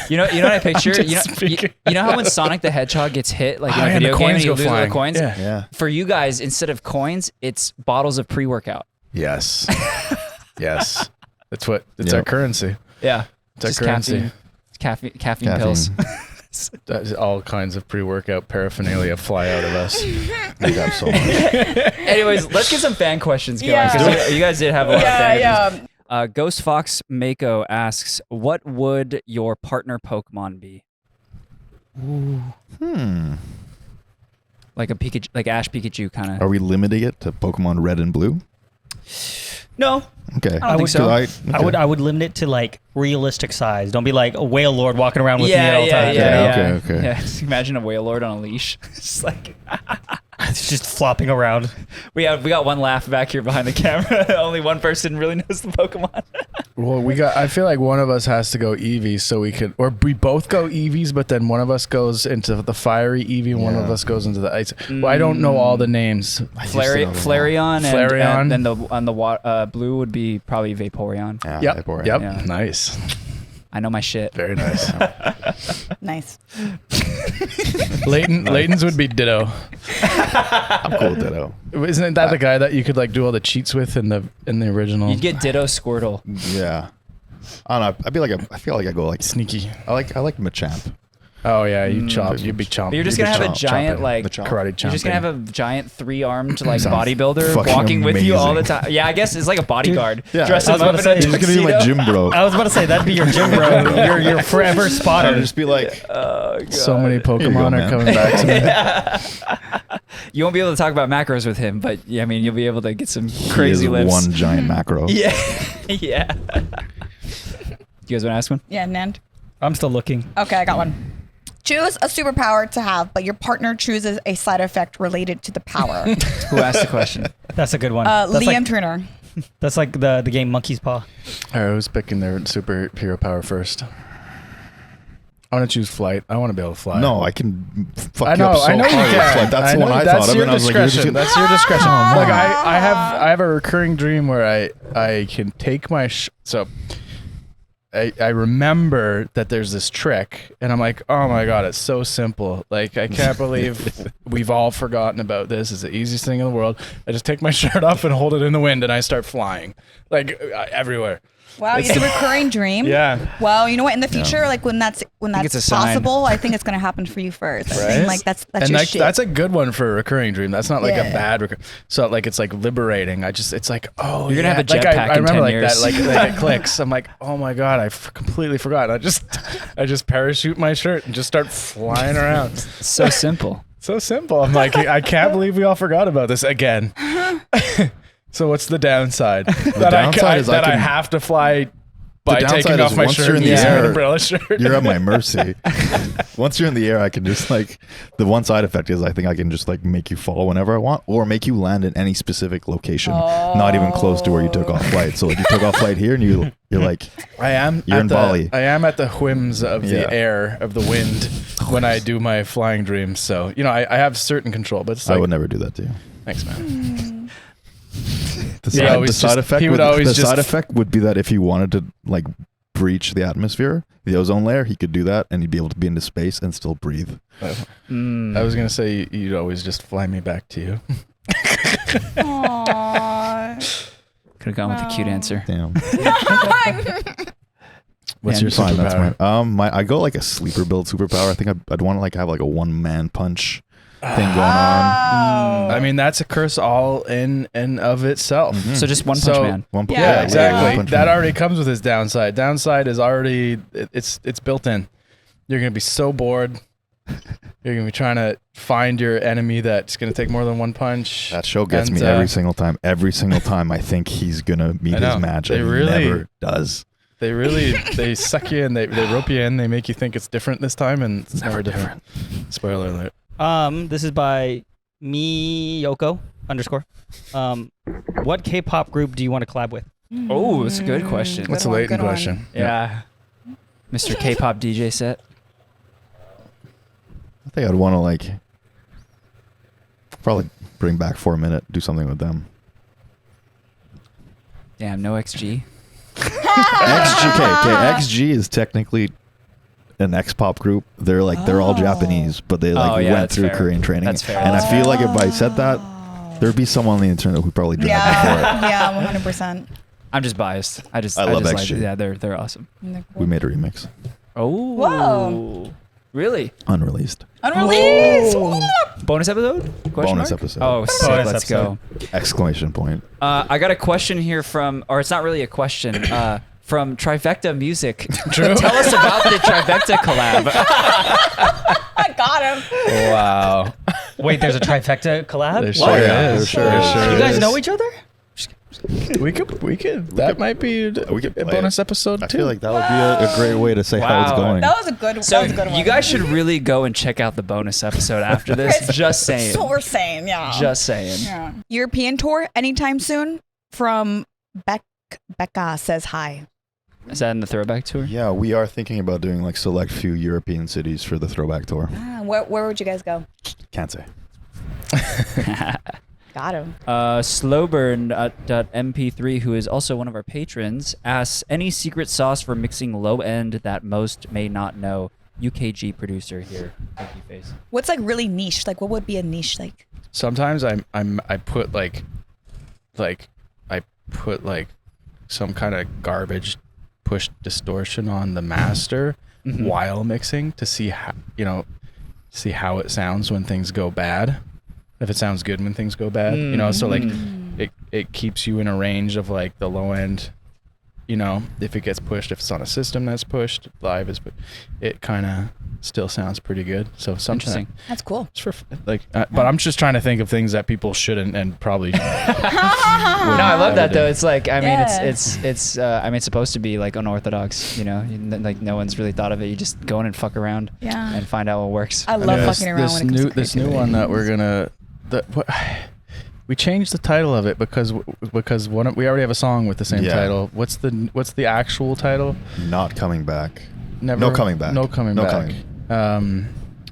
You know what I picture? just You know, speaking. you know how when Sonic the Hedgehog gets hit, like in a and the video game, coins and you go lose all the flying. coins? Yeah. Yeah. For you guys, instead of coins, it's bottles of pre-workout. Yes. Yes. That's our Yep. currency. Yeah. It's our Just currency. caffeine pills. That's all kinds of pre-workout paraphernalia fly out of us. We got so much. Anyways, let's get some fan questions going. Yeah. 'Cause you guys did have a lot of fan questions. Yeah. Ghost Fox Mako asks, what would your partner Pokemon be? Like a Pikachu, like Ash Pikachu kind of. Are we limiting it to Pokemon Red and Blue? No. Okay. I don't think so. I would limit it to like realistic size. Don't be like a whale lord walking around with me at all times. Okay. Yeah, just imagine a whale lord on a leash. It's like It's just flopping around. we got one laugh back here behind the camera. Only one person really knows the Pokemon. Well, I feel like one of us has to go Eevees so we could, or we both go Eevees, but then one of us goes into the fiery Eevee and one of us goes into the ice. Well, I don't know all the names. Flareon, Flareon. and then on the blue would be probably Vaporeon. Yep. Vaporeon. Yep. Yeah. Nice. I know my shit. Very nice. Nice. Layton's would be Ditto. I'm cool with Ditto. Isn't that the guy that you could like do all the cheats with in the original? You'd get Ditto Squirtle. Yeah. I don't know. I feel like I go like Sneaky. I like Machamp. Oh yeah, you'd be chomping. But you're just You'd gonna be have a giant chomping. like The chomp. karate chomping. you're just gonna have a giant 3-armed like Sounds bodybuilder fucking walking with you all the amazing. time. Yeah, I guess it's like a bodyguard. Yeah. Dress I him was up about to in a say, He's gonna be my tuxedo. gym bro. I was about to say that'd be your gym bro. Your forever I'd spotter. just be like, Oh, God. so many Here you go, Pokemon are man. coming back to me. You won't be able to talk about macros with him, but yeah, I mean you'll be able to get some crazy he is lips. one giant macro. Yeah, yeah. You guys want to ask one? Yeah, Nand. I'm still looking. Okay, I got one. Choose a superpower to have, but your partner chooses a side effect related to the power. Who asked the question? That's a good one. Liam That's Turner. that's like the game Monkey's Paw. All right, who's picking their superhero power first? I want to choose flight. I want to be able to fly. No, I can fuck I you know. up so I know you hard with can. flight. That's the one I that's thought of. your And I was like, you're just discretion. gonna- That's your discretion. Oh, Like man. I have a recurring dream where I can take my so. I remember that there's this trick, and I'm like, oh my god, it's so simple. Like I can't believe we've all forgotten about this. It's the easiest thing in the world. I just take my shirt off and hold it in the wind, and I start flying, like everywhere. Wow, it's a recurring dream. Yeah. Well, you know what? In the future, like when that's it's a sign. possible, I think it's gonna happen for you first. I Right? think like that's And your like, shit. that's a good one for a recurring dream. That's not like a Yeah. bad so like it's like liberating. It's like, oh, You're gonna have a like, jetpack I in remember 10 like years. that, like it clicks. I'm like, oh my god, I completely forgot. I just parachute my shirt and just start flying around. So simple. So simple. I'm like, I can't believe we all forgot about this again. So what's the downside? downside is I I can- have to fly by downside taking is off my once shirt you're in and the using an air, umbrella shirt. You're at my mercy. Once you're in the air, I can just like the one side effect is I think I can just like make you fall whenever I want, or make you land in any specific location, not even close to where you took off flight. So like you took off flight here, and you're like, You're in Bali. I am at the whims of Yeah. the air, of the wind, when I do my flying dreams. So I have certain control, but it's I like, would never do that to you. thanks, man. The He side, always the side just- effect. he would always the just- side effect would be that if he wanted to like breach the atmosphere, the ozone layer, he could do that, and he'd be able to be into space and still breathe. I was gonna say you'd always just fly me back to you. Aww. Could have gone with a cute answer. Damn. What's Yeah, your Fine, that's superpower? mine. I go like a sleeper build superpower. I think I'd want to like have like a one man punch thing going on. I mean, that's a curse all in and of itself. So just one punch So- man. One punch. Yeah, Yeah, exactly. one punch That man. already comes with its downside. Downside is already it's built in. You're gonna be so bored. You're gonna be trying to find your enemy that's gonna take more than one punch. That show gets And, me every single time. Every single time I think he's gonna meet I know. his match, They and he really- never does. They suck you in. They rope you in. They make you think it's different this time, and it's never different. Spoiler alert. This is by Miyoko _ what K-pop group do you want to collab with? Oh, that's a good question. What's the one, Leighton good one. question? Yeah. Mr. K-pop DJ set. I think I'd want to like probably bring back 4 Minute, do something with them. Damn, no XG. XG is technically an X-pop group. They're all Japanese, but they like Oh, yeah, went that's through fair. Korean training. That's fair. And I feel like if I said that, there'd be someone on the internet who probably dragged me for it. Yeah, 100%. I'm just biased. I love just XG. yeah, they're awesome. We made a remix, Oh. Whoa. Really? unreleased, Unreleased. Bonus episode? Question bonus mark? episode. Oh, sick. Bonus Let's episode. go. Exclamation point. I got a question here from, or it's not really a question, from Trifecta Music. True. Tell us about the Trifecta collab. I got him. Wow. Wait, there's a trifecta collab? There sure What? yeah, is. there There sure sure You guys is. know each other? We could. That might be a could play bonus it. episode I too. feel like that would be a great way to say how it's Wow. going. That was a good. So that was a good one. you guys should really go and check out the bonus episode after this. Just saying. That's what we're saying. Yeah. Just saying. Yeah. European tour anytime soon? From Becca says hi. Is that in the Throwback tour? Yeah, we are thinking about doing like select few European cities for the Throwback tour. Where would you guys go? Can't say. Got him. Slowburn.mp3, who is also one of our patrons, asks, any secret sauce for mixing low end that most may not know? UKG producer here. Thank you, face. What's like really niche? Like what would be a niche like? Sometimes I put like I put like some kind of garbage push distortion on the master while mixing to see how it sounds when things go bad. If it sounds good when things go bad, so like it keeps you in a range of like the low end, if it gets pushed, if it's on a system that's pushed live it kind of still sounds pretty good. So sometimes Interesting. That's cool. it's for but I'm just trying to think of things that people shouldn't and probably No, I love that though. It's like, I mean, Yeah. it's it's supposed to be like unorthodox, like no one's really thought of it. You just go in and fuck around Yeah. and find out what works. I love This- fucking around this when it comes new to this new creativity. one that we're gonna we changed the title of it because we already have a song with the same Yeah. title. What's the actual title? Not coming back. Never. No coming back. No coming No back.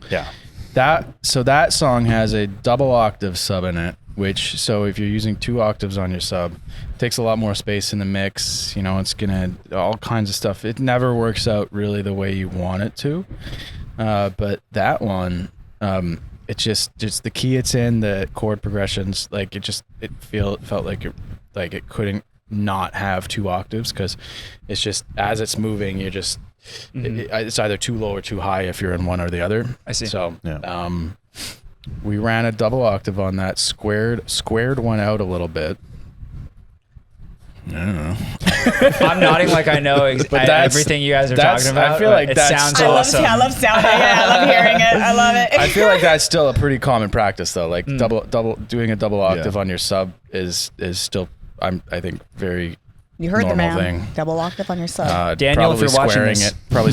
Yeah. That song has a double octave sub in it, which so if you're using 2 octaves on your sub, it takes a lot more space in the mix. It's gonna all kinds of stuff. It never works out really the way you want it to. But that one, it's just the key it's in, the chord progressions, like it felt like it couldn't not have 2 octaves because it's just as it's moving, you're just it's either too low or too high if you're in one or the other. I see. So Yeah. we ran a double octave on that, squared one out a little bit. I don't know. I'm nodding like I know everything you guys are talking about. I feel like it that's sounds still- awesome. I love sounding. Yeah, I love hearing it. I love it. I feel like that's still a pretty common practice though. Like double doing a double octave on your sub is still I think very You heard the normal man. thing. Double octave on your sub. Daniel, if probably you're watching squaring this. it, probably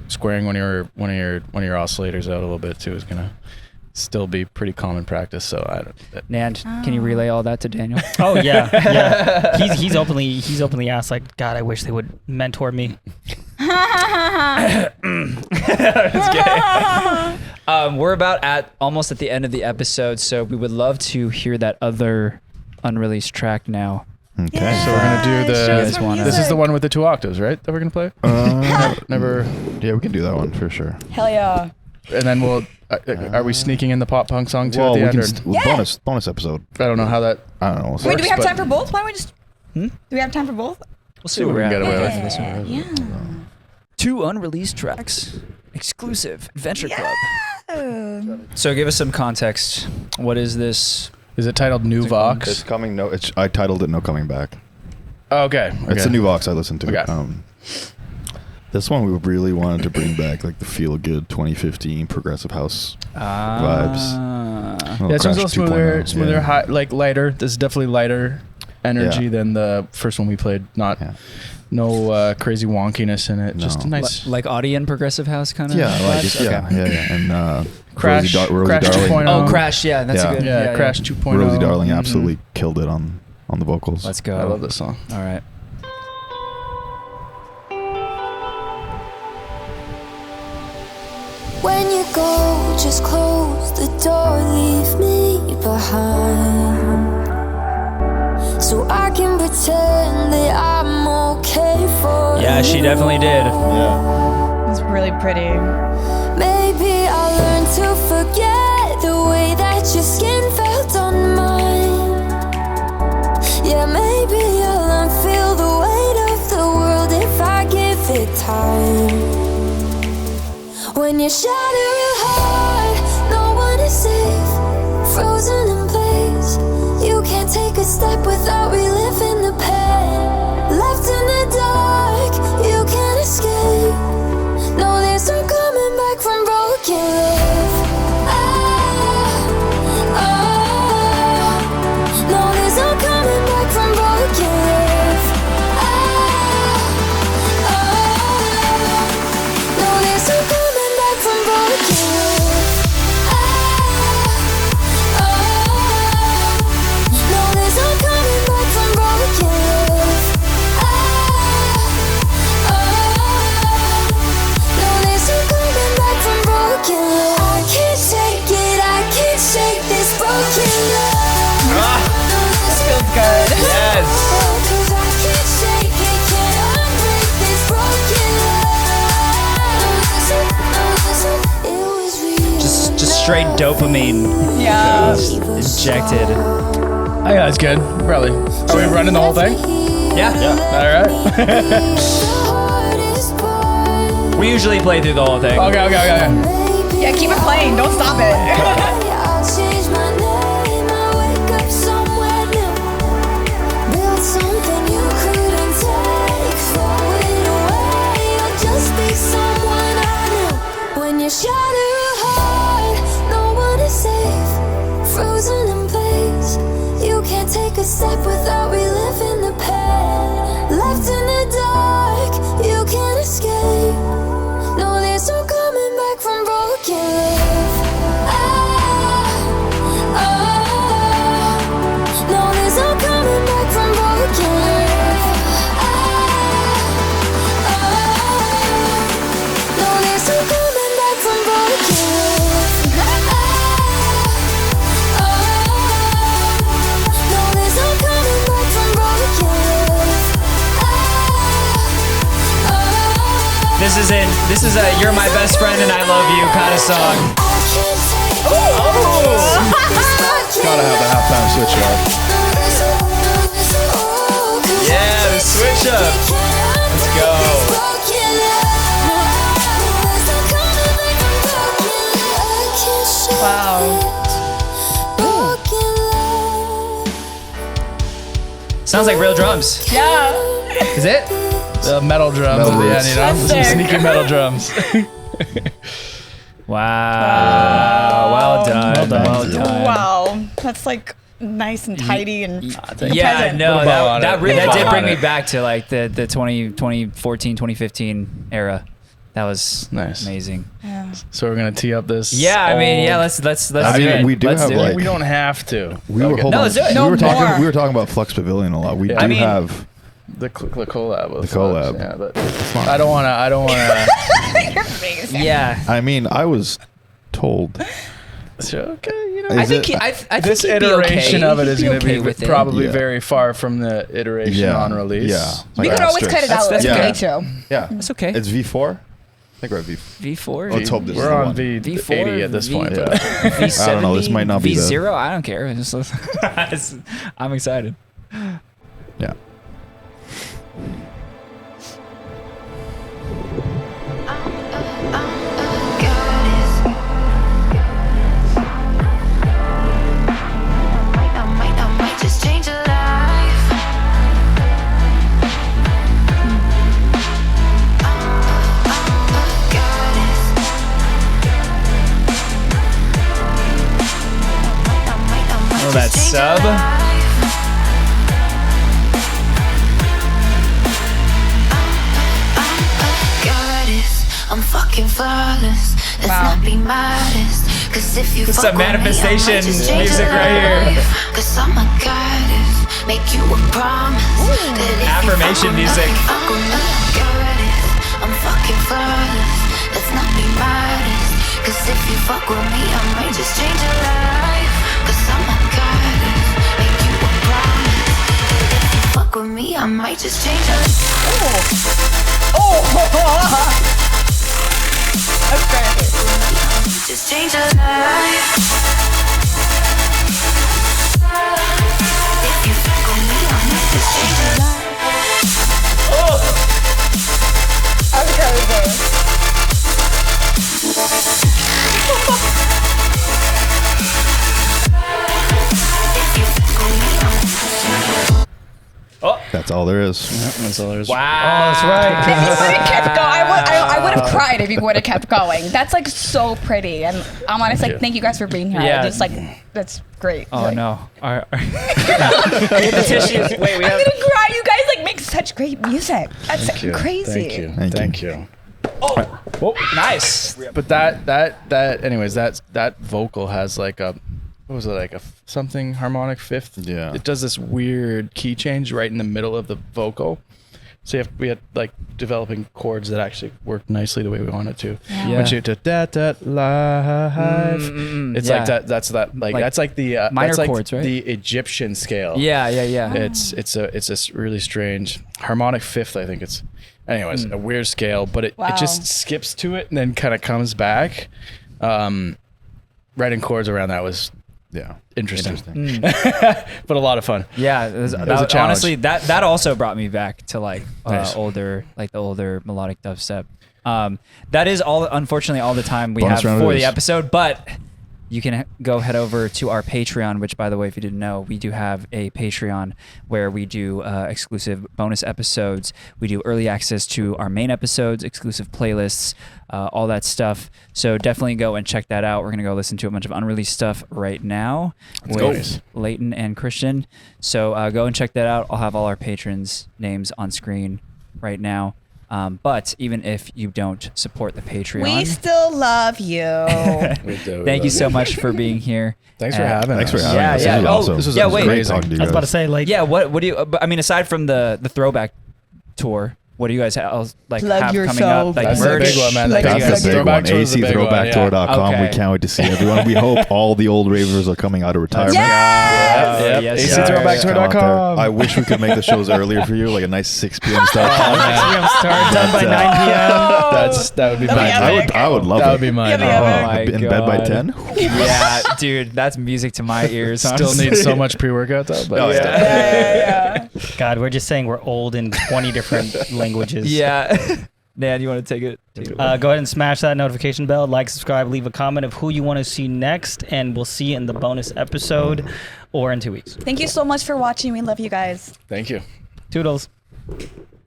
squaring one of your oscillators out a little bit too is gonna still be pretty common practice. So I don't. Nand, can you relay all that to Daniel? Oh yeah. He's openly asked like, God, I wish they would mentor me. We're about almost at the end of the episode, so we would love to hear that other unreleased track now. Okay. So we're gonna do Show us this more one. This is music. the one with the 2 octaves, right? That we're gonna play. Never. Yeah, we can do that one for sure. Hell yeah. And then Are we sneaking in the pop punk song too Well, at we the can end? bonus episode. I don't know how that. I don't know. Wait, do we have but- time for both? Why don't we just? Do we have time for both? We'll see what we where can we're get away at. with. This one. Yeah. 2 unreleased tracks, exclusive Adventure Club. Yeah. So give us some context. What is this? Is it titled New Vox? It's coming. No, I titled it "No Coming Back." Okay. It's a new Vox I listened to. Okay. This one we really wanted to bring back like the feel good 2015 progressive house vibes. Yeah, this one's a little 2.0, smoother, yeah. high, like lighter. This is definitely lighter energy Yeah. than the first one we played. No crazy wonkiness in it. Just a No. nice Like Audion progressive house kind of. Yeah, I like it. vibes? Yeah, Okay. yeah. And Crash, Rosie Crash Darling. 2.0. Oh, Crash. Yeah, that's Yeah. a good. Yeah, Crash 2.0. Rosie Darling Mhm. absolutely killed it on the vocals. Let's go. I love this song. All right. When you go, just close the door, leave me behind. So I can pretend that I'm okay for Yeah, she definitely did. Yeah. It's really pretty. Maybe I'll learn to forget the way that your skin felt on mine. Yeah, maybe I'll unfeel the weight of the world if I give it time. When you shatter a heart, no one is safe, frozen in place. You can't take a step without reliving the pain. Left in the dark, you can't escape. No, there's no coming back from broken love. No, there's no coming back from broken love. No, there's no coming back from broken love. No, there's no coming back from broken love. No, there's no coming back from broken love. I can't shake it, I can't shake this broken love. This feels good. Yes. 'Cause I can't shake it, can't unbreak this broken love. It was real. Just straight dopamine Yeah. injected. I think that's good. Probably. Are we running the whole thing? Yeah. All right. We usually play through the whole thing. Okay. Yeah, keep it playing. Don't stop it. I'll change my name. I'll wake up somewhere new. Build something you couldn't take. Throw it away. I'll just be someone I knew. When you shatter a heart, no one is safe. Frozen in place. You can't take a step without reliving the pain. Left in the dark, you can't escape. No, there's no coming back from broken love. No, there's no coming back from broken love. No, there's no coming back from broken love. No, there's no coming back from broken love. This is a "You're my best friend and I love you" kind of song. Gotta have the halftime switch up. Yeah, the switch up. Let's go. Wow. Sounds like real drums. Yeah. Is it? The metal drums Metal at the end, roots. you know? That's Some sick. sneaky metal drums. Wow. Well done. Well done. Wow. That's like nice and tidy and Yeah, present. no, Put a bow on that it. really, Put a that bow did on bring me it. back to like the 2014, 2015 era. That was Nice. amazing. Yeah. So we're gonna tee up this. Yeah, I mean, yeah, old- let's I do mean, it. we do Let's have, do it. like- We don't have to. We were Okay. hold No, on. let's do it. We No were more. talking about Flux Pavilion a lot. We Yeah. do I mean- have the collab. With The collab. Flux, yeah, but I don't wanna. Your face. Yeah. I mean, I was told. So, okay, you know. Is I think it- I think This he'd be iteration okay. of it is He'd going to okay be with it. probably Yeah. very far from the iteration Yeah. on release. Yeah. We Like could always asterisk. cut it out That's like good. an intro. Yeah. That's okay. It's V4. I think we're at V4. Let's hope this is We're the on one. V80 at this point. Yeah. V70, I don't know, this might not be the- V0. I don't care. I'm excited. Yeah. I might just change your life. Oh, that sub. I'm fucking flawless. Let's not be modest. Cause if you It's fuck some with me, I manifestation might just change music your right here. life. Cause I'm a goddess. Make you a promise. That if you Affirmation fuck with me, music. fuck with me, I'm goddess. I'm fucking flawless. Let's not be modest. Cause if you fuck with me, I might just change your life. Cause I'm a goddess. Make you a promise. That if you fuck with me, I might just change your life. That's crazy. Just change your life. If you fuck with me, I might just change your life. That's crazy. If you fuck with me, I might just change your life. That's all there is. That's all there's. Wow. Oh, that's right. If you would have kept going, I would have cried if you would have kept going. That's like so pretty, and I'm honestly like, thank you guys for being here. Yeah. Just like that's great. Oh Like, no. Get the tissues. Wait, we I'm have. gonna cry. You guys like make such great music. That's Thank you. crazy. Thank you. Thank you. Thank you. Oh, nice. But that anyways, that vocal has like a, what was it, like a something harmonic fifth? Yeah. It does this weird key change right in the middle of the vocal. So we had like developing chords that actually worked nicely the way we wanted to. Yeah. When you do that live, it's yeah. like that. That's that. Like that's like the minor that's like chords, right? The Egyptian scale. Yeah. It's a really strange harmonic fifth. I think it's, anyways, a weird scale, but it just skips to it and then kind of comes back. Writing chords around that was interesting. But a lot of fun. Yeah, was a challenge. honestly, that also brought me back to like Nice. the older melodic dubstep. That is unfortunately all the time we Bonus have round for it the is. episode, but you can go head over to our Patreon, which, by the way, if you didn't know, we do have a Patreon where we do exclusive bonus episodes. We do early access to our main episodes, exclusive playlists, all that stuff. So definitely go and check that out. We're going to go listen to a bunch of unreleased stuff right now with Leighton and Christian. So go and check that out. I'll have all our patrons' names on screen right now. But even if you don't support the Patreon, We still love you. thank you so much for being here. Thanks for having us. Thanks for having Yeah, us. yeah. This was Oh, awesome. this was yeah, wait. Great talking to you I was about to guys. say, like, Yeah, what do you? I mean, aside from the Throwback tour, what do you guys have Plug coming up? yourself. Like That's merch? the big one, man. Like, That's you guys- the big Throwback one. tour is the big one, ACthrowbacktour.com. yeah. We can't wait to see everyone. We hope all the old ravers are coming out of retirement. Yep. yes, ACthrowbacktour.com. I wish we could make the shows earlier for you, like a nice 6 p.m. start. start done by 9 p.m. That would be That'd be mine. epic. I would love That it. would be mine. That'd be epic. Oh my in bed by God. 10. Yeah, dude, that's music to my ears. Still honestly. need so much pre-workout though. But Oh, yeah. Yeah. God, we're just saying we're old in 20 different languages. Yeah. Nan, you want to take it? Go ahead and smash that notification bell, like, subscribe, leave a comment of who you want to see next, and we'll see you in the bonus episode or in 2 weeks. Thank you so much for watching. We love you guys. Thank you. Toodles.